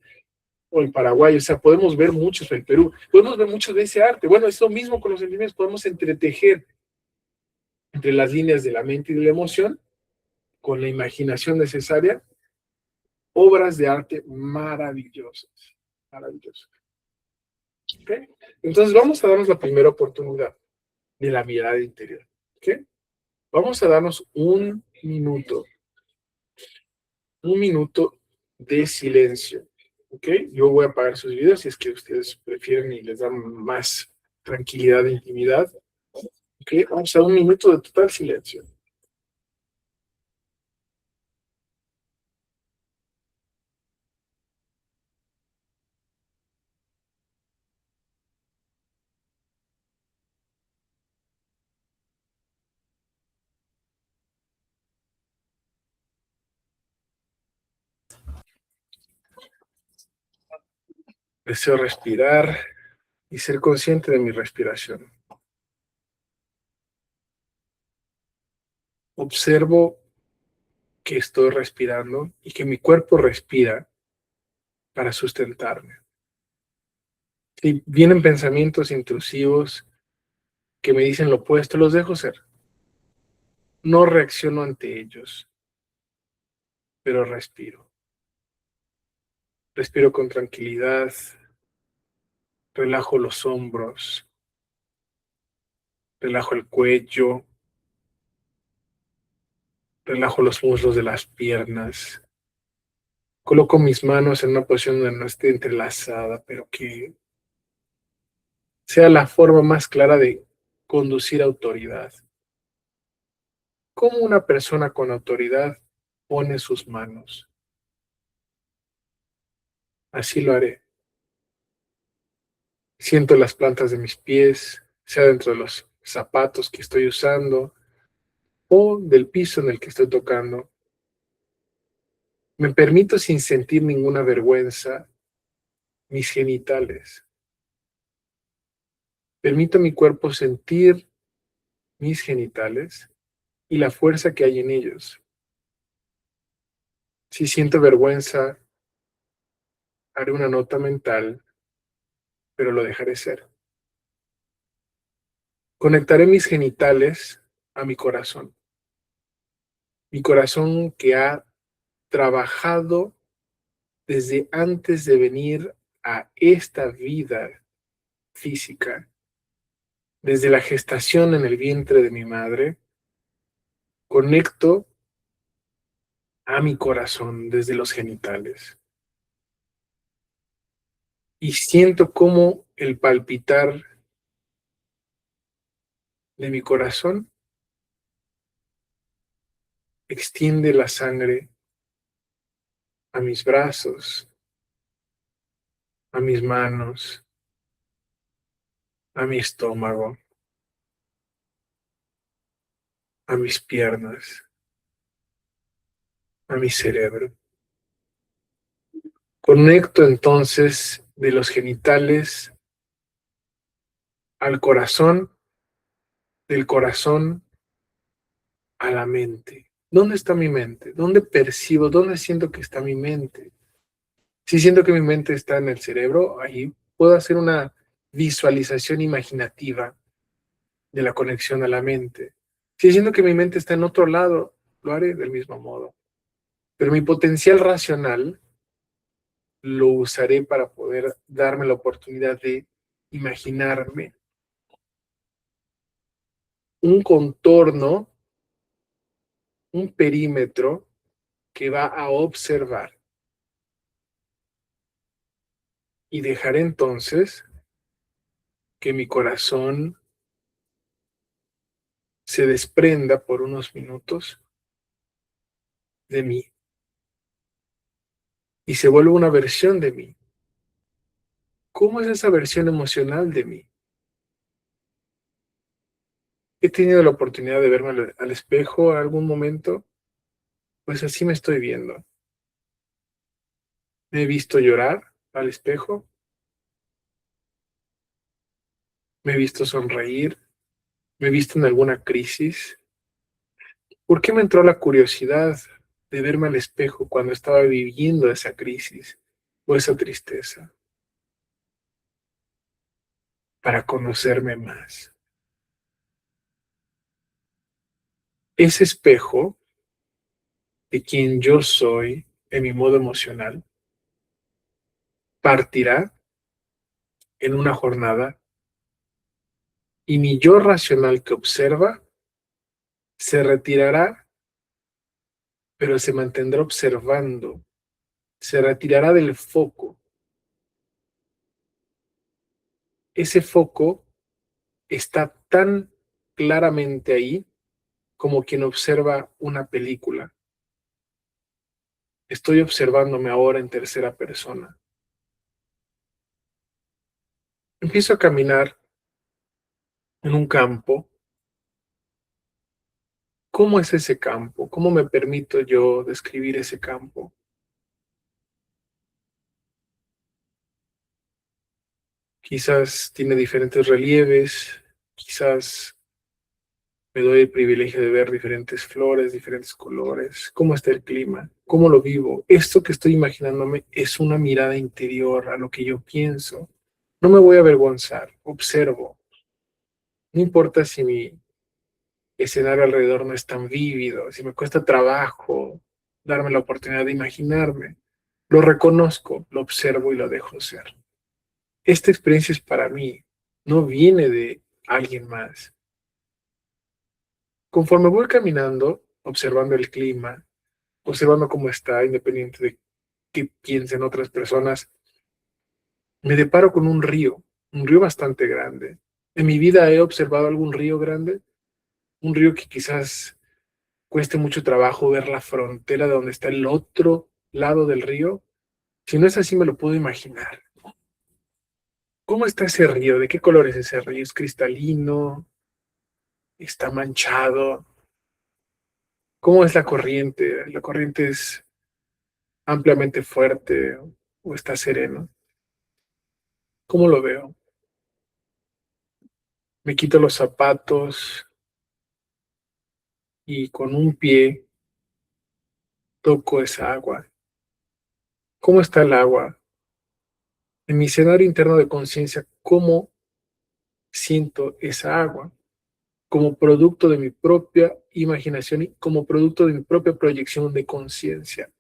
o en Paraguay. O sea, podemos ver muchos en Perú, podemos ver mucho de ese arte. Bueno, es lo mismo con los sentimientos, podemos entretejer entre las líneas de la mente y de la emoción con la imaginación necesaria obras de arte maravillosas, maravillosas. ¿Okay? Entonces vamos a darnos la primera oportunidad de la mirada interior. ¿Okay? Vamos a darnos un minuto de silencio. ¿Okay? Yo voy a apagar sus videos si es que ustedes prefieren y les dan más tranquilidad e intimidad. ¿Okay? Vamos a un minuto de total silencio. Deseo respirar y ser consciente de mi respiración. Observo que estoy respirando y que mi cuerpo respira para sustentarme. Si vienen pensamientos intrusivos que me dicen lo opuesto, los dejo ser. No reacciono ante ellos, pero respiro. Respiro con tranquilidad, relajo los hombros, relajo el cuello, relajo los muslos de las piernas. Coloco mis manos en una posición donde no esté entrelazada, pero que sea la forma más clara de conducir autoridad. ¿Cómo una persona con autoridad pone sus manos? Así lo haré. Siento las plantas de mis pies, sea dentro de los zapatos que estoy usando o del piso en el que estoy tocando. Me permito sin sentir ninguna vergüenza mis genitales. Permito a mi cuerpo sentir mis genitales y la fuerza que hay en ellos. Si siento vergüenza, haré una nota mental, pero lo dejaré ser. Conectaré mis genitales a mi corazón que ha trabajado desde antes de venir a esta vida física, desde la gestación en el vientre de mi madre, conecto a mi corazón desde los genitales y siento como el palpitar de mi corazón extiende la sangre a mis brazos, a mis manos, a mi estómago, a mis piernas, a mi cerebro. Conecto entonces de los genitales al corazón, del corazón a la mente. ¿Dónde está mi mente? ¿Dónde percibo? ¿Dónde siento que está mi mente? Si siento que mi mente está en el cerebro, ahí puedo hacer una visualización imaginativa de la conexión a la mente. Si siento que mi mente está en otro lado, lo haré del mismo modo. Pero mi potencial racional lo usaré para poder darme la oportunidad de imaginarme un contorno, un perímetro que va a observar y dejaré entonces que mi corazón se desprenda por unos minutos de mí y se vuelva una versión de mí. ¿Cómo es esa versión emocional de mí? He tenido la oportunidad de verme al espejo en algún momento, pues así me estoy viendo. Me he visto llorar al espejo, me he visto sonreír, me he visto en alguna crisis. ¿Por qué me entró la curiosidad de verme al espejo cuando estaba viviendo esa crisis o esa tristeza? Para conocerme más. Ese espejo de quien yo soy en mi modo emocional partirá en una jornada y mi yo racional que observa se retirará, pero se mantendrá observando, se retirará del foco. Ese foco está tan claramente ahí como quien observa una película. Estoy observándome ahora en tercera persona. Empiezo a caminar en un campo. ¿Cómo es ese campo? ¿Cómo me permito yo describir ese campo? Quizás tiene diferentes relieves, quizás me doy el privilegio de ver diferentes flores, diferentes colores. ¿Cómo está el clima? ¿Cómo lo vivo? Esto que estoy imaginándome es una mirada interior a lo que yo pienso. No me voy a avergonzar, observo. No importa si mi escenario alrededor no es tan vívido, si me cuesta trabajo darme la oportunidad de imaginarme. Lo reconozco, lo observo y lo dejo ser. Esta experiencia es para mí, no viene de alguien más. Conforme voy caminando, observando el clima, observando cómo está, independiente de qué piensen otras personas, me deparo con un río bastante grande. En mi vida he observado algún río grande, un río que quizás cueste mucho trabajo ver la frontera de donde está el otro lado del río. Si no es así, me lo puedo imaginar. ¿Cómo está ese río? ¿De qué color es ese río? ¿Es cristalino? ¿Está manchado? ¿Cómo es la corriente? ¿La corriente es ampliamente fuerte o está sereno? ¿Cómo lo veo? Me quito los zapatos y con un pie toco esa agua. ¿Cómo está el agua en mi escenario interno de conciencia, cómo siento esa agua como producto de mi propia imaginación y como producto de mi propia proyección de conciencia.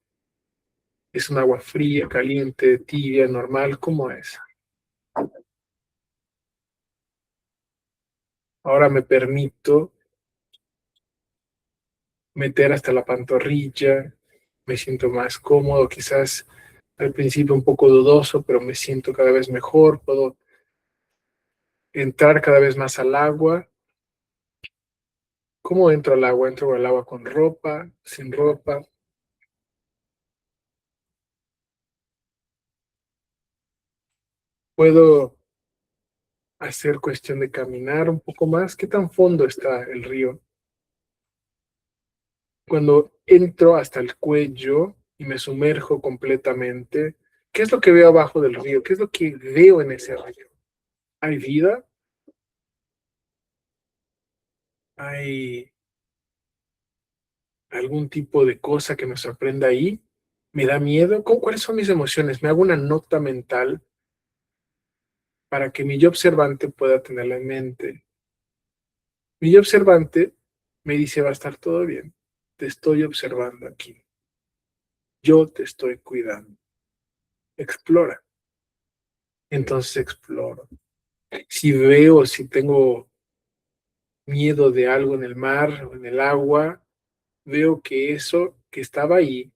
¿Es un agua fría, caliente, tibia, normal? ¿Cómo es? Ahora me permito meter hasta la pantorrilla, me siento más cómodo, quizás al principio un poco dudoso, pero me siento cada vez mejor, puedo entrar cada vez más al agua. ¿Cómo entro al agua? Entro al agua con ropa, sin ropa. Puedo hacer cuestión de caminar un poco más. ¿Qué tan fondo está el río? Cuando entro hasta el cuello y me sumerjo completamente, ¿qué es lo que veo abajo del río? ¿Qué es lo que veo en ese río? ¿Hay vida? ¿Hay algún tipo de cosa que me sorprenda ahí? ¿Me da miedo? ¿Cuáles son mis emociones? Me hago una nota mental para que mi yo observante pueda tenerla en mente. Mi yo observante me dice, va a estar todo bien. Te estoy observando aquí. Yo te estoy cuidando. Explora. Entonces exploro. Si veo, si tengo miedo de algo en el mar o en el agua, veo que eso que estaba ahí,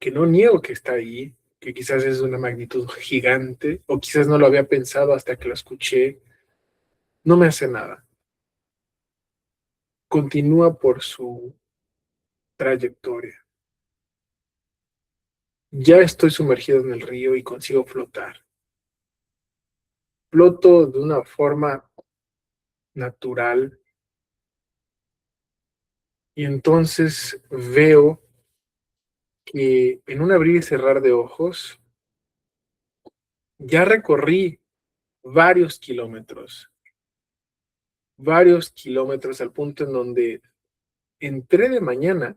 que no niego que está ahí, que quizás es de una magnitud gigante, o quizás no lo había pensado hasta que lo escuché, no me hace nada. Continúa por su trayectoria. Ya estoy sumergido en el río y consigo flotar. Floto de una forma natural y entonces veo que en un abrir y cerrar de ojos ya recorrí varios kilómetros al punto en donde entré de mañana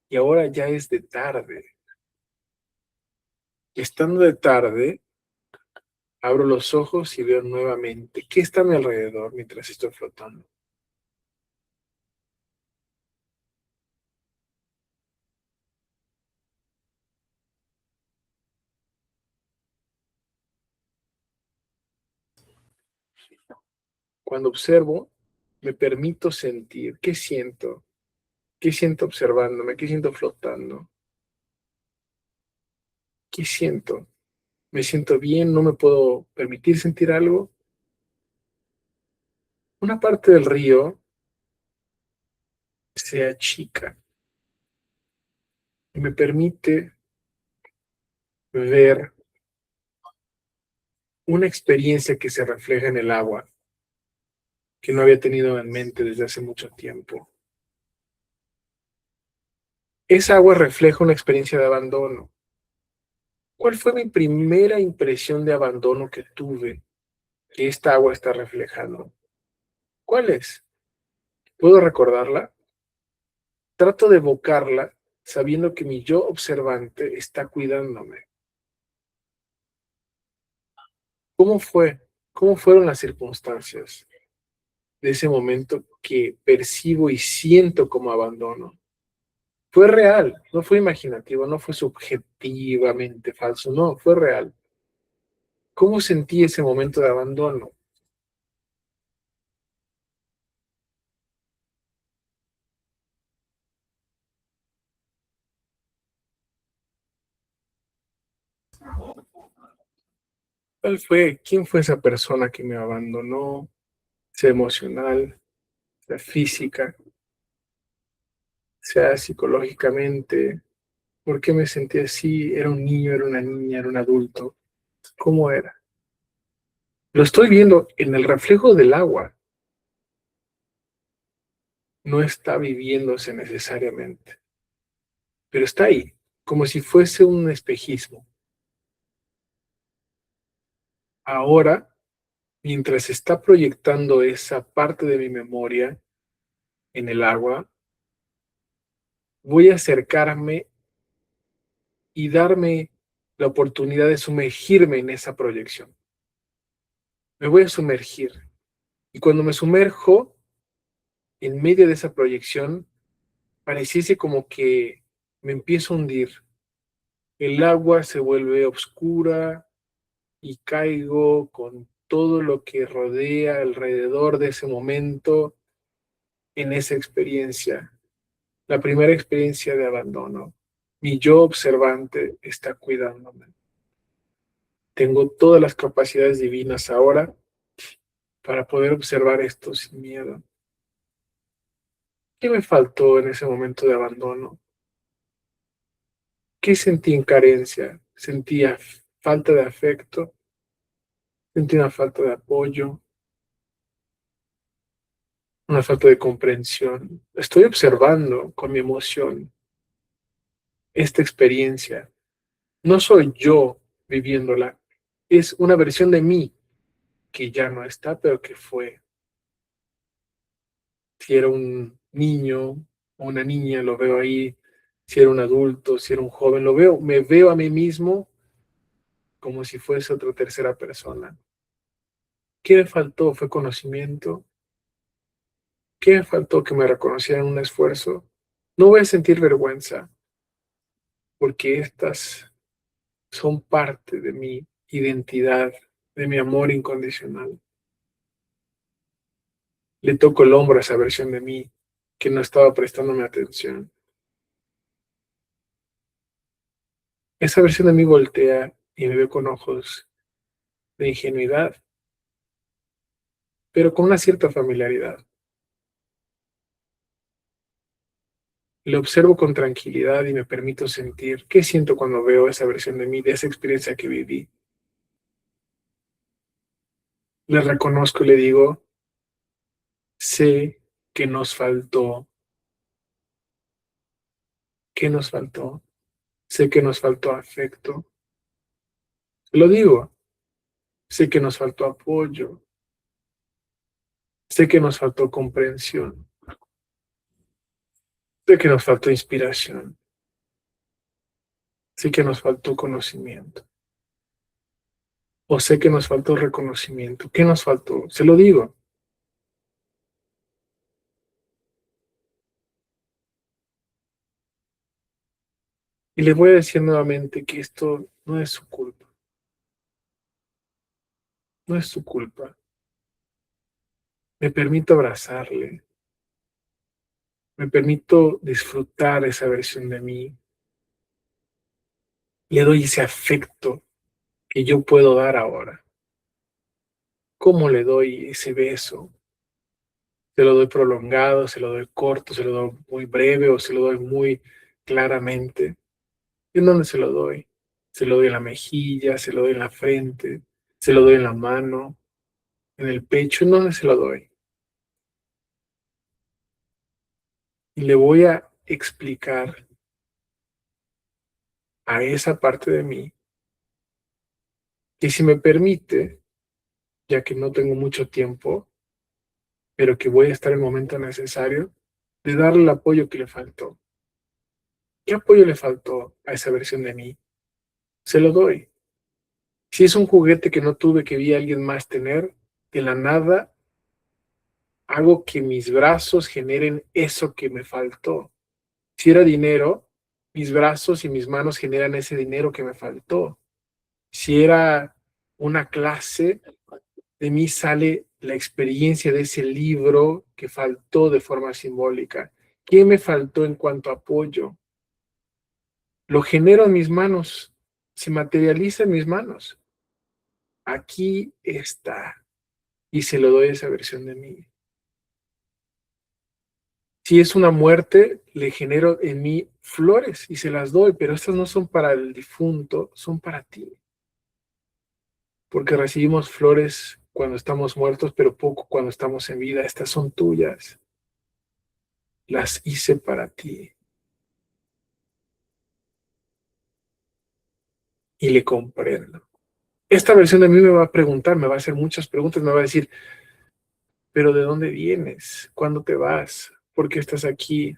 y ahora ya es de tarde. Estando de tarde, abro los ojos y veo nuevamente qué está a mi alrededor mientras estoy flotando. Cuando observo, me permito sentir qué siento observándome, qué siento flotando, qué siento. ¿Me siento bien? ¿No me puedo permitir sentir algo? Una parte del río se achica y me permite ver una experiencia que se refleja en el agua que no había tenido en mente desde hace mucho tiempo. Esa agua refleja una experiencia de abandono. ¿Cuál fue mi primera impresión de abandono que tuve que esta agua está reflejando? ¿Cuál es? ¿Puedo recordarla? Trato de evocarla sabiendo que mi yo observante está cuidándome. ¿Cómo fue? ¿Cómo fueron las circunstancias de ese momento que percibo y siento como abandono? Fue real, no fue imaginativo, no fue subjetivamente falso, no, fue real. ¿Cómo sentí ese momento de abandono? ¿Cuál fue? ¿Quién fue esa persona que me abandonó? Sea emocional, sea física, sea psicológicamente. ¿Por qué me sentí así? ¿Era un niño, era una niña, era un adulto? ¿Cómo era? Lo estoy viendo en el reflejo del agua. No está viviéndose necesariamente, pero está ahí, como si fuese un espejismo. Ahora, mientras está proyectando esa parte de mi memoria en el agua, voy a acercarme y darme la oportunidad de sumergirme en esa proyección. Me voy a sumergir. Y cuando me sumerjo en medio de esa proyección, pareciese como que me empiezo a hundir. El agua se vuelve oscura y caigo con todo lo que rodea alrededor de ese momento en esa experiencia. La primera experiencia de abandono. Mi yo observante está cuidándome. Tengo todas las capacidades divinas ahora para poder observar esto sin miedo. ¿Qué me faltó en ese momento de abandono? ¿Qué sentí en carencia? ¿Sentía falta de afecto? ¿Sentí una falta de apoyo? ¿Una falta de comprensión? Estoy observando con mi emoción esta experiencia. No soy yo viviéndola, es una versión de mí que ya no está, pero que fue. Si era un niño o una niña, lo veo ahí. Si era un adulto, si era un joven, lo veo, me veo a mí mismo como si fuese otra tercera persona. ¿Qué me faltó? ¿Fue conocimiento? ¿Qué me faltó? Que me reconocieran un esfuerzo. No voy a sentir vergüenza, porque estas son parte de mi identidad, de mi amor incondicional. Le toco el hombro a esa versión de mí que no estaba prestándome atención. Esa versión de mí voltea y me ve con ojos de ingenuidad, pero con una cierta familiaridad. Le observo con tranquilidad y me permito sentir qué siento cuando veo esa versión de mí, de esa experiencia que viví. Le reconozco y le digo, sé que nos faltó, ¿qué nos faltó? Sé que nos faltó afecto. Lo digo, sé que nos faltó apoyo, sé que nos faltó comprensión, sé que nos faltó inspiración, sé que nos faltó conocimiento, o sé que nos faltó reconocimiento. ¿Qué nos faltó? Se lo digo. Y le voy a decir nuevamente que esto no es su culpa, no es su culpa. Me permito abrazarle, me permito disfrutar esa versión de mí, le doy ese afecto que yo puedo dar ahora. ¿Cómo le doy ese beso? Se lo doy prolongado, se lo doy corto, se lo doy muy breve o se lo doy muy claramente. ¿En dónde se lo doy? Se lo doy en la mejilla, se lo doy en la frente, se lo doy en la mano, en el pecho. ¿En dónde se lo doy? Y le voy a explicar a esa parte de mí que si me permite, ya que no tengo mucho tiempo, pero que voy a estar en el momento necesario, de darle el apoyo que le faltó. ¿Qué apoyo le faltó a esa versión de mí? Se lo doy. Si es un juguete que no tuve, que vi a alguien más tener, de la nada hago que mis brazos generen eso que me faltó. Si era dinero, mis brazos y mis manos generan ese dinero que me faltó. Si era una clase, de mí sale la experiencia de ese libro que faltó de forma simbólica. ¿Qué me faltó en cuanto a apoyo? Lo genero en mis manos, se materializa en mis manos. Aquí está, y se lo doy a esa versión de mí. Si es una muerte, le genero en mí flores y se las doy, pero estas no son para el difunto, son para ti. Porque recibimos flores cuando estamos muertos, pero poco cuando estamos en vida. Estas son tuyas. Las hice para ti. Y le comprendo. Esta versión de mí me va a preguntar, me va a hacer muchas preguntas, me va a decir, pero ¿de dónde vienes? ¿Cuándo te vas? ¿Por qué estás aquí?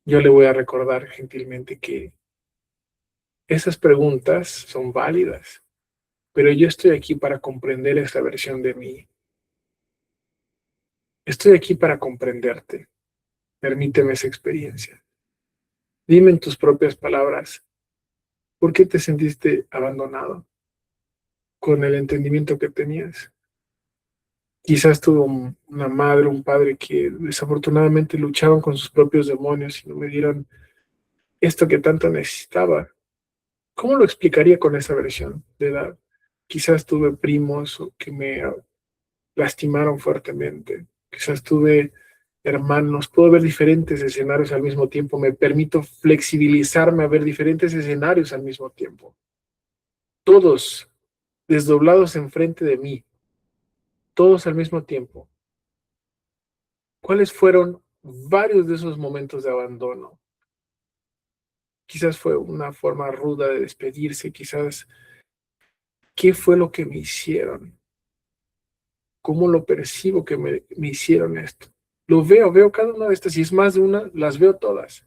Yo le voy a recordar gentilmente que Esas preguntas son válidas, pero yo estoy aquí para comprender esa versión de mí. Estoy aquí para comprenderte. Permíteme esa experiencia. Dime en tus propias palabras, ¿por qué te sentiste abandonado con el entendimiento que tenías? Quizás tuvo una madre, un padre que desafortunadamente lucharon con sus propios demonios y no me dieron esto que tanto necesitaba. ¿Cómo lo explicaría con esa versión de edad? Quizás tuve primos que me lastimaron fuertemente. Quizás tuve hermanos. Puedo ver diferentes escenarios al mismo tiempo. Me permito flexibilizarme a ver diferentes escenarios al mismo tiempo. Todos desdoblados enfrente de mí. Todos al mismo tiempo. ¿Cuáles fueron varios de esos momentos de abandono? Quizás fue una forma ruda de despedirse. Quizás, ¿qué fue lo que me hicieron? ¿Cómo lo percibo que me hicieron esto? Lo veo cada una de estas, y es más de una, las veo todas.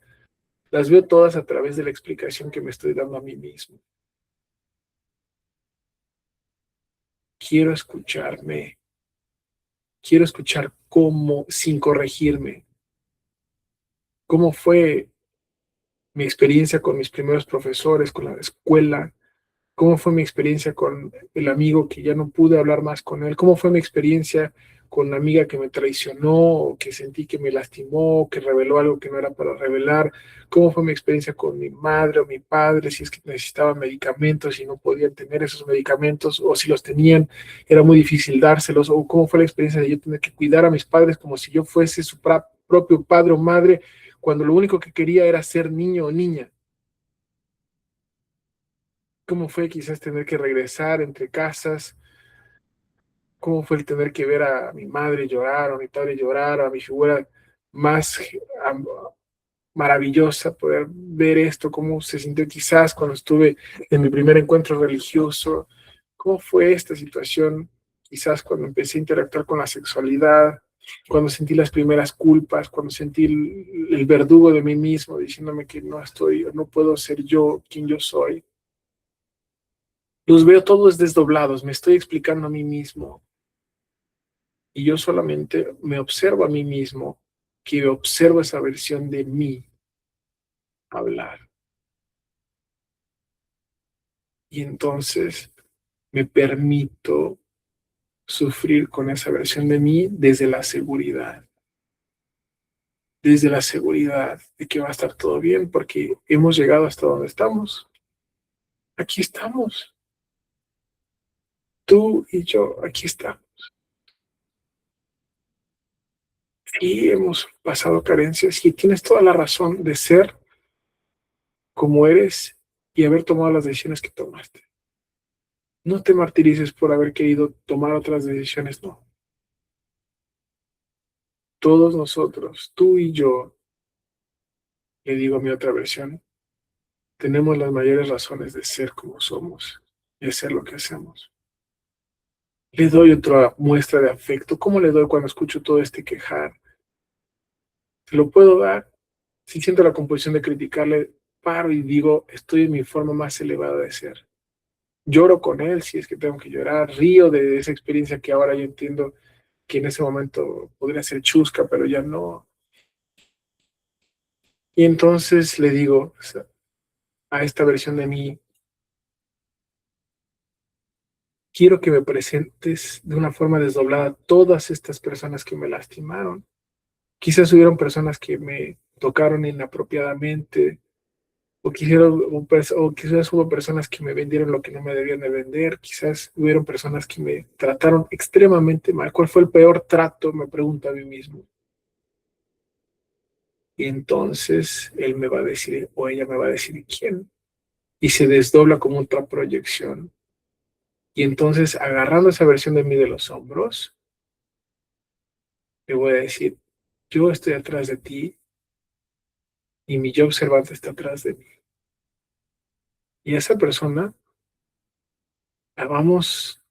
Las veo todas a través de la explicación que me estoy dando a mí mismo. Quiero escucharme, quiero escuchar cómo, sin corregirme, cómo fue mi experiencia con mis primeros profesores, con la escuela, cómo fue mi experiencia con el amigo que ya no pude hablar más con él, cómo fue mi experiencia con la amiga que me traicionó, o que sentí que me lastimó, que reveló algo que no era para revelar, cómo fue mi experiencia con mi madre o mi padre, si es que necesitaban medicamentos y no podían tener esos medicamentos, o si los tenían, era muy difícil dárselos, o cómo fue la experiencia de yo tener que cuidar a mis padres como si yo fuese su propio padre o madre, cuando lo único que quería era ser niño o niña. Cómo fue quizás tener que regresar entre casas, cómo fue el tener que ver a mi madre llorar, o a mi padre llorar, o a mi figura más maravillosa, poder ver esto, cómo se sintió quizás cuando estuve en mi primer encuentro religioso, cómo fue esta situación, quizás cuando empecé a interactuar con la sexualidad, cuando sentí las primeras culpas, cuando sentí el verdugo de mí mismo diciéndome que no estoy, no puedo ser yo quien yo soy. Los veo todos desdoblados, me estoy explicando a mí mismo y yo solamente me observo a mí mismo, que observo esa versión de mí hablar. Y entonces me permito sufrir con esa versión de mí desde la seguridad de que va a estar todo bien porque hemos llegado hasta donde estamos. Aquí estamos, tú y yo, aquí estamos. Y hemos pasado carencias y tienes toda la razón de ser como eres y haber tomado las decisiones que tomaste. No te martirices por haber querido tomar otras decisiones, no. Todos nosotros, tú y yo, le digo a mi otra versión, tenemos las mayores razones de ser como somos y hacer lo que hacemos. Le doy otra muestra de afecto. ¿Cómo le doy cuando escucho todo este quejar? ¿Se lo puedo dar? Si siento la compulsión de criticarle, paro y digo, estoy en mi forma más elevada de ser. Lloro con él si es que tengo que llorar, río de esa experiencia que ahora yo entiendo que en ese momento podría ser chusca, pero ya no. Y entonces le digo a esta versión de mí, quiero que me presentes de una forma desdoblada todas estas personas que me lastimaron. Quizás hubieron personas que me tocaron inapropiadamente, o quizás hubo personas que me vendieron lo que no me debían de vender, quizás hubieron personas que me trataron extremadamente mal. ¿Cuál fue el peor trato? Me pregunto a mí mismo. Y entonces él me va a decir, o ella me va a decir quién, y se desdobla como otra proyección. Y entonces, agarrando esa versión de mí de los hombros, le voy a decir, yo estoy atrás de ti y mi yo observante está atrás de mí. Y a esa persona la vamos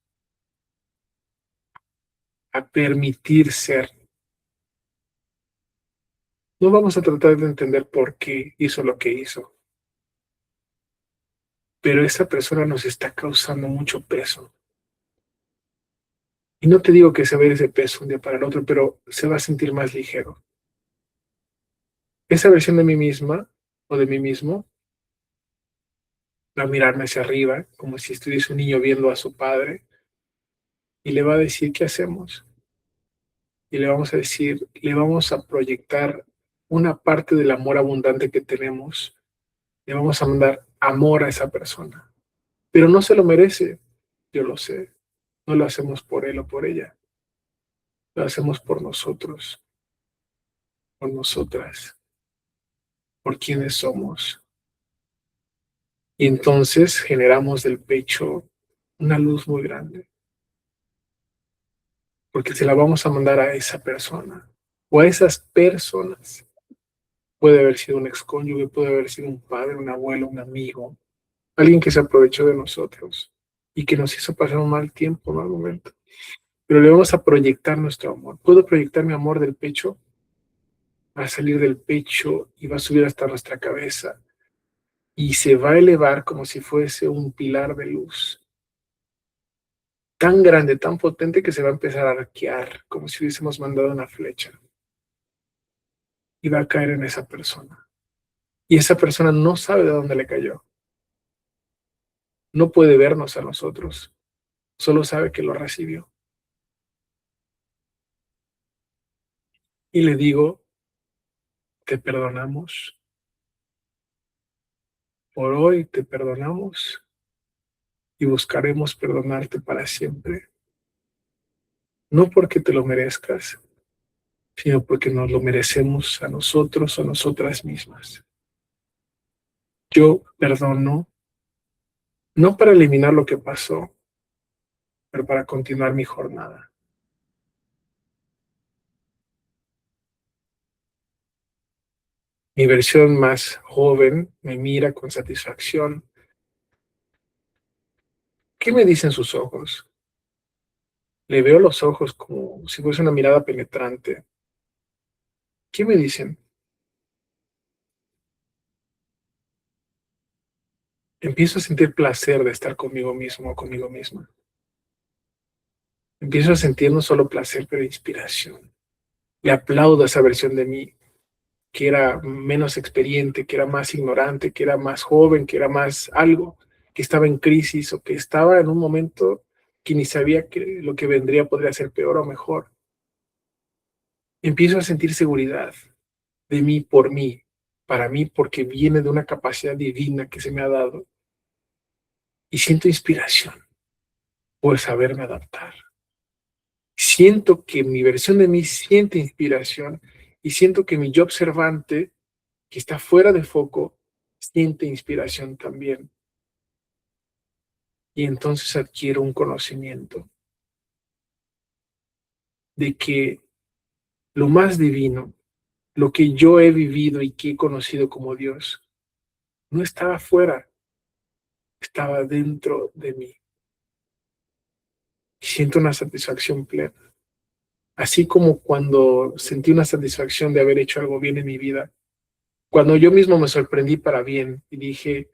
a permitir ser. No vamos a tratar de entender por qué hizo lo que hizo. pero esa persona nos está causando mucho peso. Y no te digo que se va a ir ese peso un día para el otro, pero se va a sentir más ligero. Esa versión de mí misma o de mí mismo va a mirarme hacia arriba, como si estuviese un niño viendo a su padre, y le va a decir, ¿qué hacemos? Y le vamos a decir, le vamos a proyectar una parte del amor abundante que tenemos, le vamos a mandar amor a esa persona. Pero no se lo merece, yo lo sé. No lo hacemos por él o por ella, lo hacemos por nosotros, por nosotras, por quienes somos. Y entonces generamos del pecho una luz muy grande, porque se la vamos a mandar a esa persona o a esas personas. Puede haber sido un excónyuge, puede haber sido un padre, un abuelo, un amigo, alguien que se aprovechó de nosotros y que nos hizo pasar un mal tiempo, un mal momento. Pero le vamos a proyectar nuestro amor. Puedo proyectar mi amor del pecho, va a salir del pecho y va a subir hasta nuestra cabeza y se va a elevar como si fuese un pilar de luz tan grande, tan potente que se va a empezar a arquear como si hubiésemos mandado una flecha y va a caer en esa persona. Y esa persona no sabe de dónde le cayó. No puede vernos a nosotros, solo sabe que lo recibió. Y le digo, te perdonamos, por hoy te perdonamos y buscaremos perdonarte para siempre. No porque te lo merezcas, sino porque nos lo merecemos a nosotros o a nosotras mismas. Yo perdono, no para eliminar lo que pasó, pero para continuar mi jornada. Mi versión más joven me mira con satisfacción. ¿Qué me dicen sus ojos? Le veo los ojos como si fuese una mirada penetrante. ¿Qué me dicen? Empiezo a sentir placer de estar conmigo mismo o conmigo misma. Empiezo a sentir no solo placer, pero inspiración. Le aplaudo a esa versión de mí que era menos experiente, que era más ignorante, que era más joven, que era más algo, que estaba en crisis o que estaba en un momento que ni sabía que lo que vendría podría ser peor o mejor. Empiezo a sentir seguridad de mí, para mí, porque viene de una capacidad divina que se me ha dado. Y siento inspiración por saberme adaptar. Siento que mi versión de mí siente inspiración y siento que mi yo observante, que está fuera de foco, siente inspiración también. Y entonces adquiero un conocimiento de que lo más divino, lo que yo he vivido y que he conocido como Dios, no estaba fuera, estaba dentro de mí. Y siento una satisfacción plena. Así como cuando sentí una satisfacción de haber hecho algo bien en mi vida, cuando yo mismo me sorprendí para bien y dije,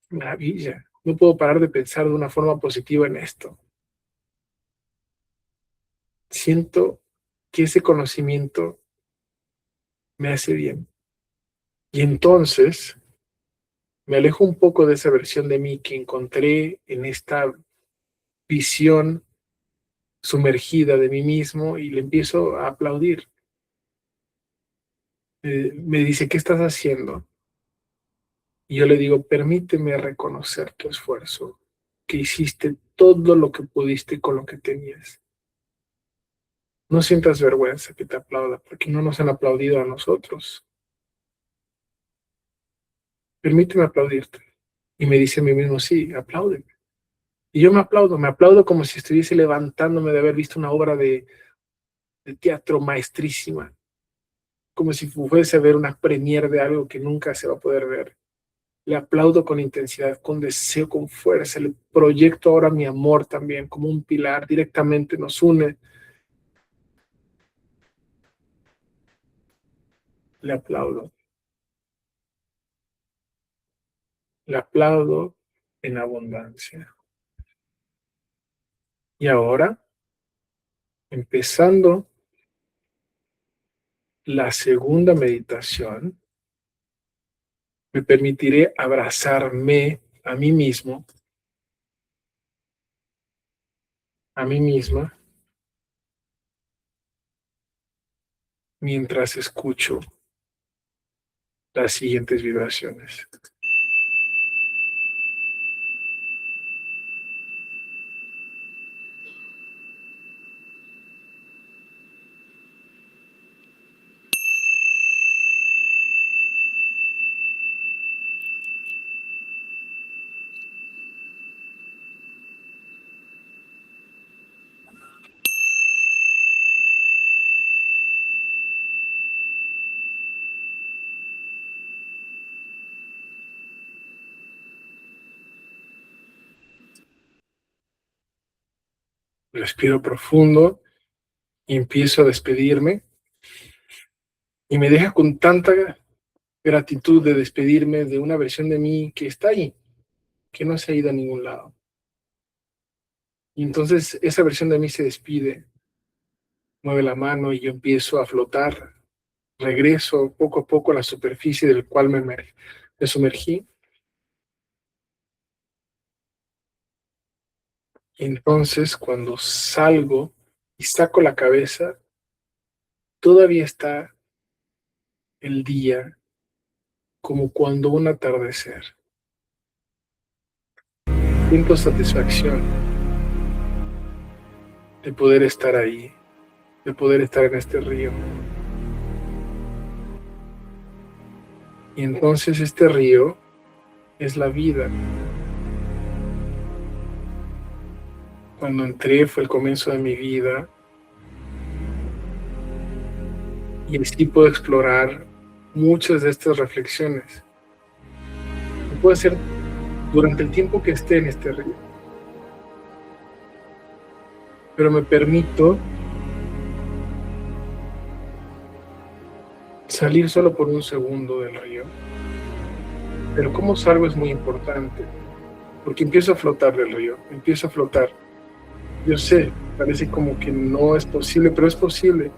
maravilla, no puedo parar de pensar de una forma positiva en esto. Siento que ese conocimiento me hace bien. Y entonces me alejo un poco de esa versión de mí que encontré en esta visión sumergida de mí mismo y le empiezo a aplaudir. Me dice, ¿qué estás haciendo? Y yo le digo, permíteme reconocer tu esfuerzo, que hiciste todo lo que pudiste con lo que tenías. No sientas vergüenza que te aplauda, porque no nos han aplaudido a nosotros. Permíteme aplaudirte. Y me dice a mí mismo, sí, apláudeme. Y yo me aplaudo como si estuviese levantándome de haber visto una obra de teatro maestrísima, como si fuese a ver una premiere de algo que nunca se va a poder ver. Le aplaudo con intensidad, con deseo, con fuerza. Le proyecto ahora mi amor también como un pilar, directamente nos une. Le aplaudo. Le aplaudo en abundancia. Y ahora, empezando la segunda meditación, me permitiré abrazarme a mí mismo, a mí misma, mientras escucho las siguientes vibraciones. Respiro profundo y empiezo a despedirme. Y me deja con tanta gratitud de despedirme de una versión de mí que está ahí, que no se ha ido a ningún lado. Y entonces esa versión de mí se despide, mueve la mano y yo empiezo a flotar. Regreso poco a poco a la superficie del cual me sumergí. Y entonces cuando salgo y saco la cabeza, todavía está el día como cuando un atardecer. Siento satisfacción de poder estar ahí, de poder estar en este río. Y entonces este río es la vida. Cuando entré fue el comienzo de mi vida y así puedo explorar muchas de estas reflexiones. Lo puedo hacer durante el tiempo que esté en este río. Pero me permito salir solo por un segundo del río. Pero cómo salgo es muy importante, porque empiezo a flotar del río, empiezo a flotar. Yo sé, parece como que no es posible, pero es posible.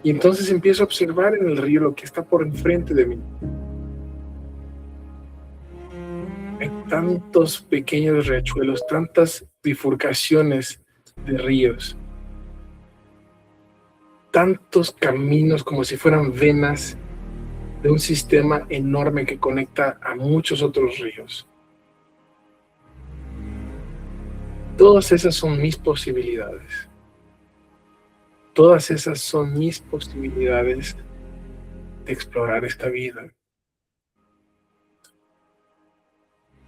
Y entonces empiezo a observar en el río lo que está por enfrente de mí. Hay tantos pequeños riachuelos, tantas bifurcaciones de ríos, tantos caminos como si fueran venas de un sistema enorme que conecta a muchos otros ríos. Todas esas son mis posibilidades. Todas esas son mis posibilidades de explorar esta vida.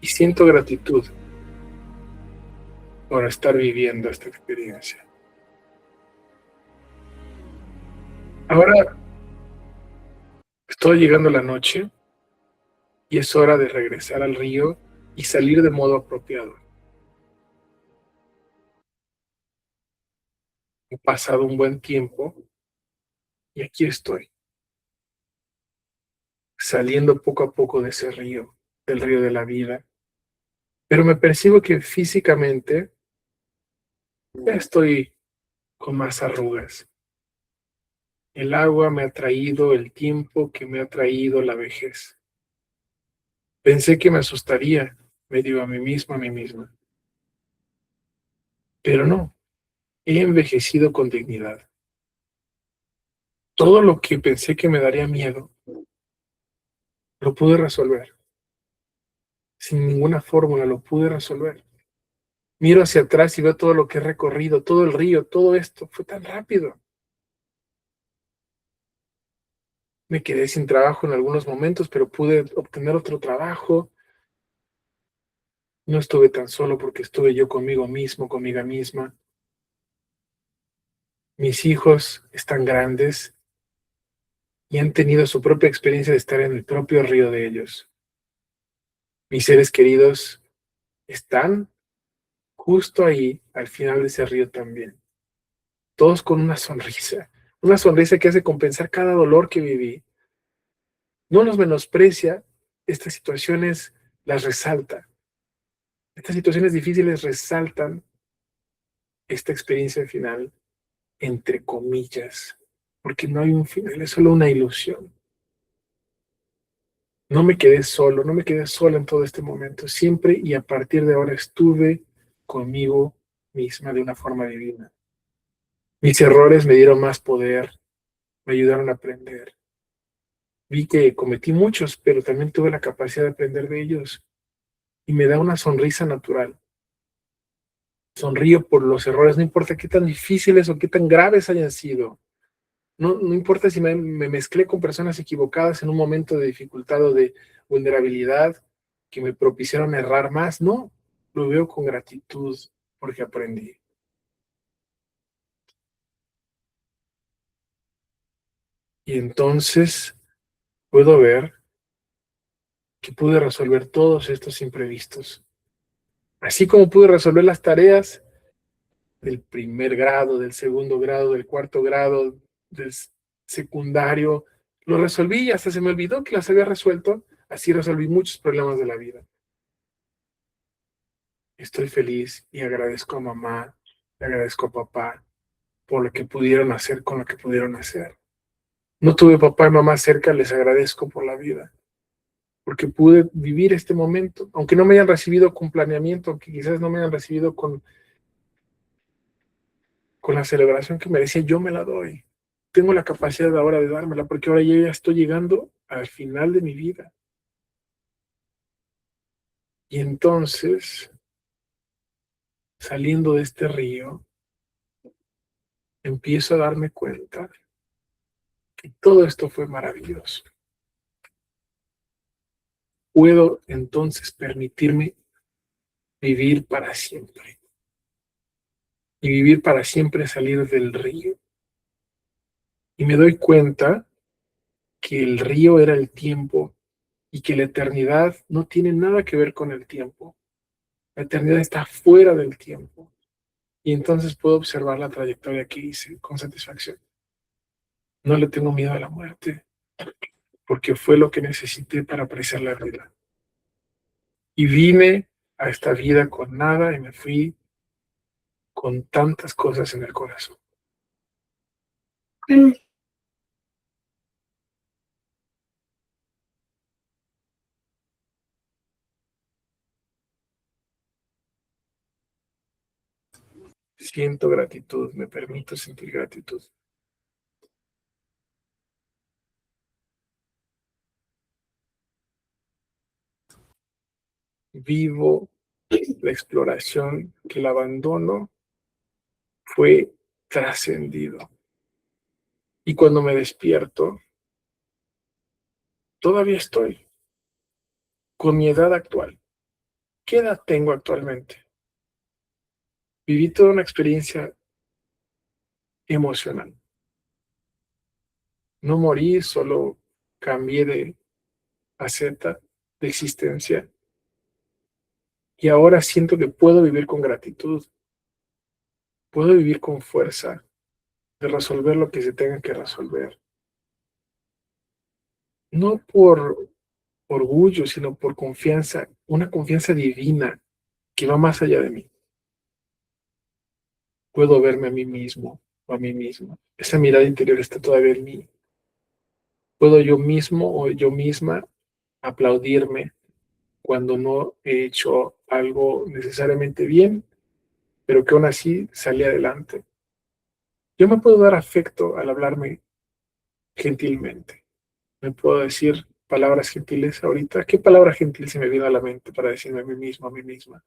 Y siento gratitud por estar viviendo esta experiencia. Ahora estoy llegando a la noche y es hora de regresar al río y salir de modo apropiado. He pasado un buen tiempo y aquí estoy, saliendo poco a poco de ese río, del río de la vida. Pero me percibo que físicamente ya estoy con más arrugas. El agua me ha traído el tiempo que me ha traído la vejez. Pensé que me asustaría, me digo a mí mismo, a mí misma. Pero no, he envejecido con dignidad. Todo lo que pensé que me daría miedo, lo pude resolver. Sin ninguna fórmula lo pude resolver. Miro hacia atrás y veo todo lo que he recorrido, todo el río, todo esto. Fue tan rápido. Me quedé sin trabajo en algunos momentos, pero pude obtener otro trabajo. No estuve tan solo porque estuve yo conmigo mismo, conmigo misma. Mis hijos están grandes y han tenido su propia experiencia de estar en el propio río de ellos. Mis seres queridos están justo ahí, al final de ese río también. Todos con una sonrisa que hace compensar cada dolor que viví. No los menosprecia estas situaciones las resalta. Estas situaciones difíciles resaltan esta experiencia final, entre comillas, porque no hay un final, es solo una ilusión. No me quedé solo, no me quedé sola en todo este momento. Siempre y a partir de ahora estuve conmigo misma de una forma divina. Mis errores me dieron más poder, me ayudaron a aprender. Vi que cometí muchos, pero también tuve la capacidad de aprender de ellos. Y me da una sonrisa natural. Sonrío por los errores, no importa qué tan difíciles o qué tan graves hayan sido. No importa si me mezclé con personas equivocadas en un momento de dificultad o de vulnerabilidad que me propiciaron errar más. No, lo veo con gratitud porque aprendí. Y entonces puedo ver que pude resolver todos estos imprevistos. Así como pude resolver las tareas del primer grado, del segundo grado, del cuarto grado, del secundario, lo resolví y hasta se me olvidó que las había resuelto. Así resolví muchos problemas de la vida. Estoy feliz y agradezco a mamá, le agradezco a papá por lo que pudieron hacer con lo que pudieron hacer. No tuve papá y mamá cerca, les agradezco por la vida, porque pude vivir este momento, aunque no me hayan recibido con planeamiento, aunque quizás no me hayan recibido con la celebración que merecía, yo me la doy. Tengo la capacidad ahora de dármela, porque ahora yo ya estoy llegando al final de mi vida. Y entonces, saliendo de este río, empiezo a darme cuenta que todo esto fue maravilloso. Puedo entonces permitirme vivir para siempre. Y vivir para siempre es salir del río. Y me doy cuenta que el río era el tiempo y que la eternidad no tiene nada que ver con el tiempo. La eternidad está fuera del tiempo. Y entonces puedo observar la trayectoria que hice con satisfacción. No le tengo miedo a la muerte, porque fue lo que necesité para apreciar la vida. Y vine a esta vida con nada y me fui con tantas cosas en el corazón. Siento gratitud, me permito sentir gratitud. Vivo la exploración, que el abandono fue trascendido. Y cuando me despierto, todavía estoy con mi edad actual. ¿Qué edad tengo actualmente? Viví toda una experiencia emocional. No morí, solo cambié de faceta de existencia. Y ahora siento que puedo vivir con gratitud, puedo vivir con fuerza de resolver lo que se tenga que resolver. No por orgullo, sino por confianza, una confianza divina que va más allá de mí. Puedo verme a mí mismo o a mí misma. Esa mirada interior está todavía en mí. Puedo yo mismo o yo misma aplaudirme cuando no he hecho algo necesariamente bien, pero que aún así salí adelante. Yo me puedo dar afecto al hablarme gentilmente. Me puedo decir palabras gentiles ahorita. ¿Qué palabra gentil se me vino a la mente para decirme a mí mismo, a mí misma?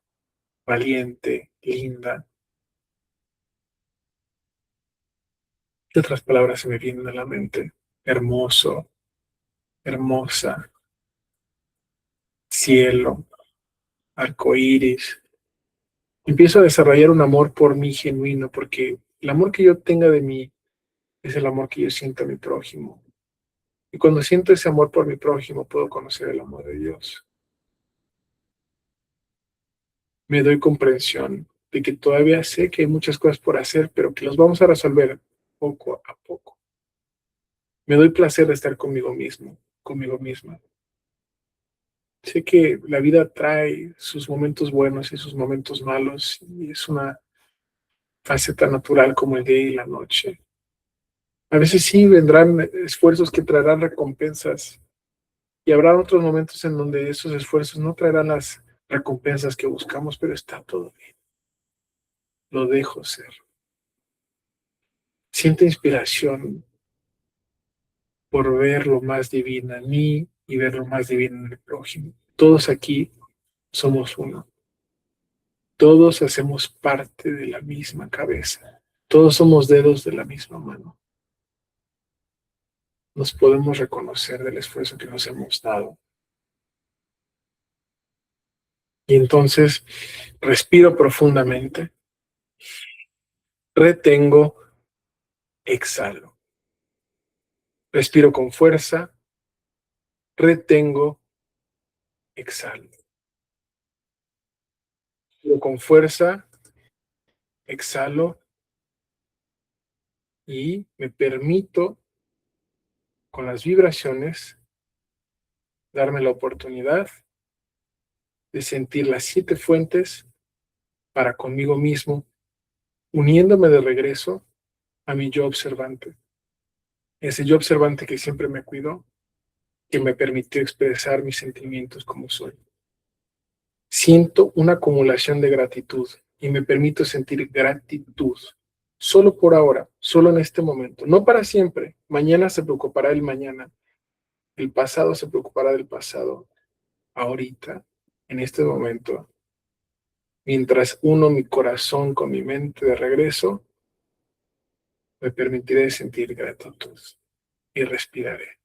Valiente, linda. ¿Qué otras palabras se me vienen a la mente? Hermoso, hermosa, cielo, arcoíris. Empiezo a desarrollar un amor por mí genuino, porque el amor que yo tenga de mí es el amor que yo siento a mi prójimo. Y cuando siento ese amor por mi prójimo, puedo conocer el amor de Dios. Me doy comprensión de que todavía sé que hay muchas cosas por hacer, pero que los vamos a resolver poco a poco. Me doy placer de estar conmigo mismo, conmigo misma. Sé que la vida trae sus momentos buenos y sus momentos malos, y es una faceta natural como el día y la noche. A veces sí vendrán esfuerzos que traerán recompensas, y habrá otros momentos en donde esos esfuerzos no traerán las recompensas que buscamos, pero está todo bien. Lo dejo ser. Siento inspiración por ver lo más divino en mí y ver lo más divino en el prójimo. Todos aquí somos uno. Todos hacemos parte de la misma cabeza. Todos somos dedos de la misma mano. Nos podemos reconocer del esfuerzo que nos hemos dado. Y entonces respiro profundamente, retengo, exhalo. Respiro con fuerza, retengo, exhalo. Respiro con fuerza, exhalo y me permito con las vibraciones darme la oportunidad de sentir las 7 fuentes para conmigo mismo, uniéndome de regreso a mi yo observante. Ese yo observante que siempre me cuidó, que me permitió expresar mis sentimientos como soy. Siento una acumulación de gratitud y me permito sentir gratitud. Solo por ahora, solo en este momento, no para siempre. Mañana se preocupará el mañana. El pasado se preocupará del pasado. Ahorita, en este momento, mientras uno mi corazón con mi mente de regreso, me permitiré sentir gratitud y respiraré.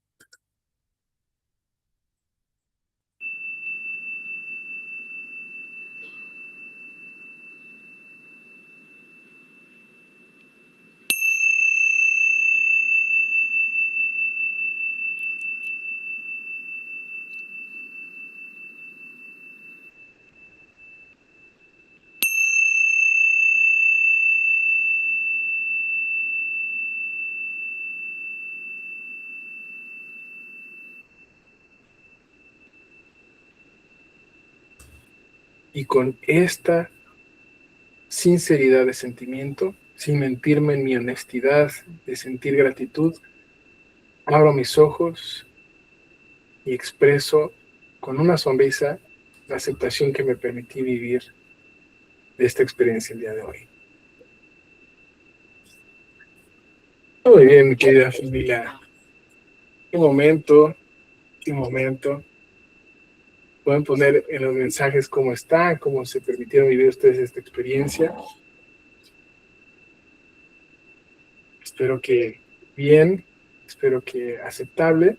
Y con esta sinceridad de sentimiento, sin mentirme en mi honestidad de sentir gratitud, abro mis ojos y expreso con una sonrisa la aceptación que me permití vivir de esta experiencia el día de hoy. Muy bien, mi querida familia. Qué momento, qué momento. Pueden poner en los mensajes cómo está, cómo se permitieron vivir ustedes esta experiencia. Espero que bien, espero que aceptable.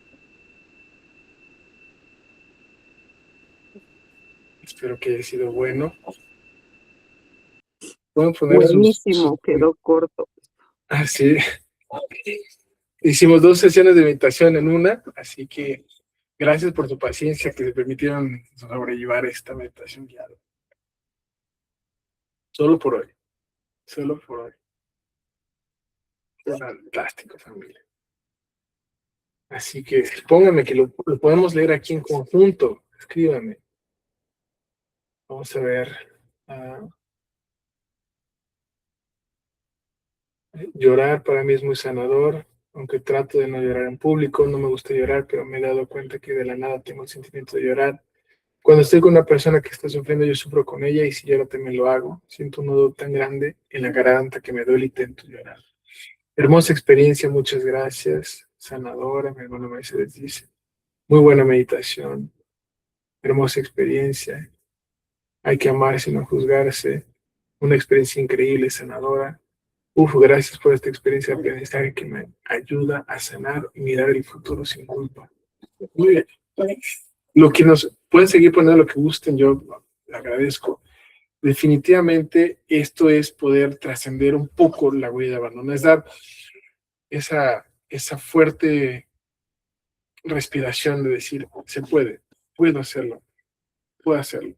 Espero que haya sido bueno. Pueden poner buenísimo, quedó corto. Así. Hicimos 2 sesiones de meditación en una, así que gracias por tu paciencia que se permitieron sobrellevar esta meditación guiada. Solo por hoy. Solo por hoy. Fantástico, familia. Así que pónganme que lo podemos leer aquí en conjunto. Escríbanme. Vamos a ver. Llorar para mí es muy sanador, aunque trato de no llorar en público. No me gusta llorar, pero me he dado cuenta que de la nada tengo el sentimiento de llorar. Cuando estoy con una persona que está sufriendo, yo sufro con ella, y si lloro también lo hago. Siento un nudo tan grande en la garganta que me duele y intento llorar. Hermosa experiencia, muchas gracias. Sanadora, mi hermano Mercedes dice. Muy buena meditación. Hermosa experiencia. Hay que amarse y no juzgarse. Una experiencia increíble, sanadora. Gracias por esta experiencia de aprendizaje que me ayuda a sanar y mirar el futuro sin culpa. Muy bien. Lo que nos pueden seguir poniendo lo que gusten, yo agradezco. Definitivamente esto es poder trascender un poco la huella de abandono, es dar esa fuerte respiración de decir, se puede, puedo hacerlo, puedo hacerlo.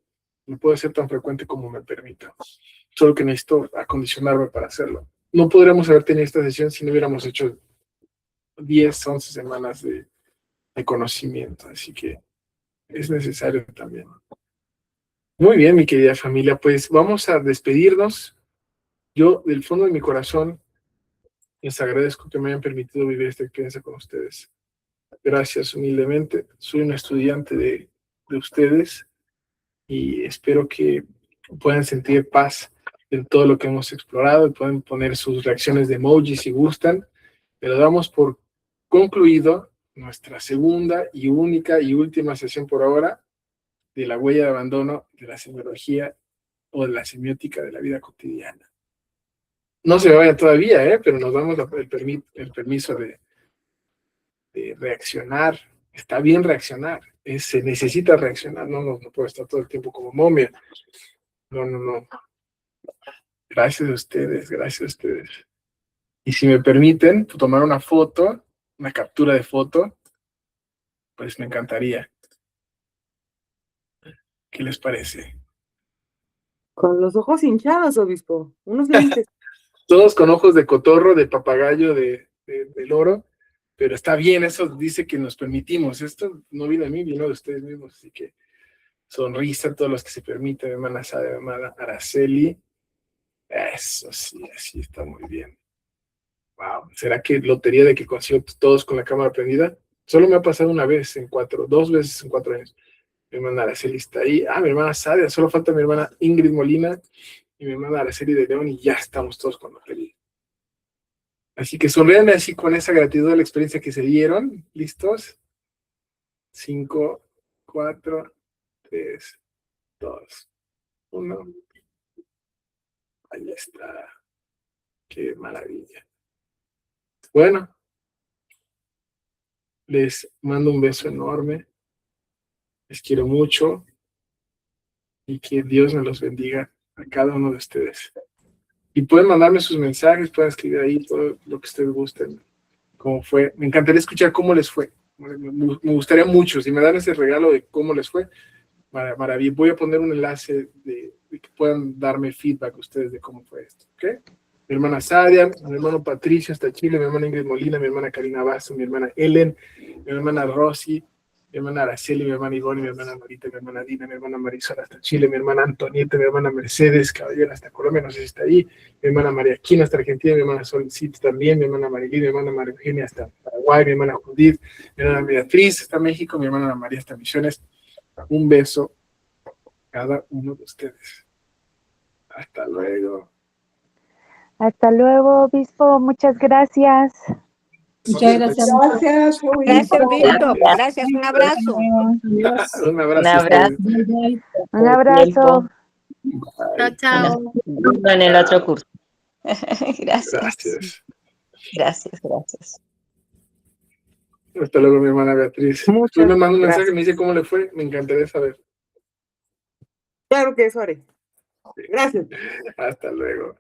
No puedo ser tan frecuente como me permita. Solo que necesito acondicionarme para hacerlo. No podríamos haber tenido esta sesión si no hubiéramos hecho 10, 11 semanas de conocimiento. Así que es necesario también. Muy bien, mi querida familia, pues vamos a despedirnos. Yo, del fondo de mi corazón, les agradezco que me hayan permitido vivir esta experiencia con ustedes. Gracias humildemente. Soy un estudiante de ustedes y espero que puedan sentir paz en todo lo que hemos explorado y pueden poner sus reacciones de emoji si gustan. Pero damos por concluido nuestra segunda y única y última sesión por ahora de la huella de abandono de la semiología o de la semiótica de la vida cotidiana. No se me vaya todavía, pero nos damos el permiso de reaccionar. Está bien reaccionar, se necesita reaccionar, no puedo estar todo el tiempo como momia. No. Gracias a ustedes, gracias a ustedes. Y si me permiten tomar una foto, una captura de foto, pues me encantaría. ¿Qué les parece? Con los ojos hinchados, obispo. Unos lentes. Todos con ojos de cotorro, de papagayo, de loro, pero está bien, eso dice que nos permitimos. Esto no viene de mí, vino de ustedes mismos, así que sonrisa a todos los que se permiten, mi hermana Sara, mi hermana Araceli. Eso sí, así está muy bien. Wow, ¿será que lotería de que consigo todos con la cámara prendida? Solo me ha pasado una vez dos veces en 4 años. Mi hermana Araceli está ahí. Mi hermana Sadia, solo falta mi hermana Ingrid Molina y mi hermana Araceli de León y ya estamos todos con lotería. Así que sonríanme así con esa gratitud de la experiencia que se dieron. ¿Listos? 5, 4, 3, 2, 1. Ahí está. Qué maravilla. Bueno, les mando un beso enorme. Les quiero mucho y que Dios me los bendiga a cada uno de ustedes. Y pueden mandarme sus mensajes, pueden escribir ahí todo lo que ustedes gusten, cómo fue. Me encantaría escuchar cómo les fue. Me gustaría mucho, si me dan ese regalo de cómo les fue, maravilla. Voy a poner un enlace de que puedan darme feedback ustedes de cómo fue esto, ¿ok? Mi hermana Sadia, mi hermano Patricio hasta Chile, mi hermana Ingrid Molina, mi hermana Karina Basso, mi hermana Ellen, mi hermana Rosy, mi hermana Araceli, mi hermana Ivonne, mi hermana Marita, mi hermana Dina, mi hermana Marisol hasta Chile, mi hermana Antonieta, mi hermana Mercedes Caballero hasta Colombia, no sé si está ahí, mi hermana María Aquino hasta Argentina, mi hermana Solcita también, mi hermana Marilyn, mi hermana María Eugenia hasta Paraguay, mi hermana Judith, mi hermana Beatriz hasta México, mi hermana Ana María hasta Misiones. Un beso a cada uno de ustedes. Hasta luego. Hasta luego, obispo. Muchas gracias. Muchas gracias. Gracias, Gracias, obispo. Víctor. Gracias, un abrazo. Un abrazo. Un abrazo. Un abrazo. Bye. Chao. En el otro curso. Gracias. Gracias. Hasta luego, mi hermana Beatriz. Muchas Tú me mandas un mensaje, gracias. me dice cómo le fue. Me encantaría saber. Claro que eso haré. Gracias. Hasta luego.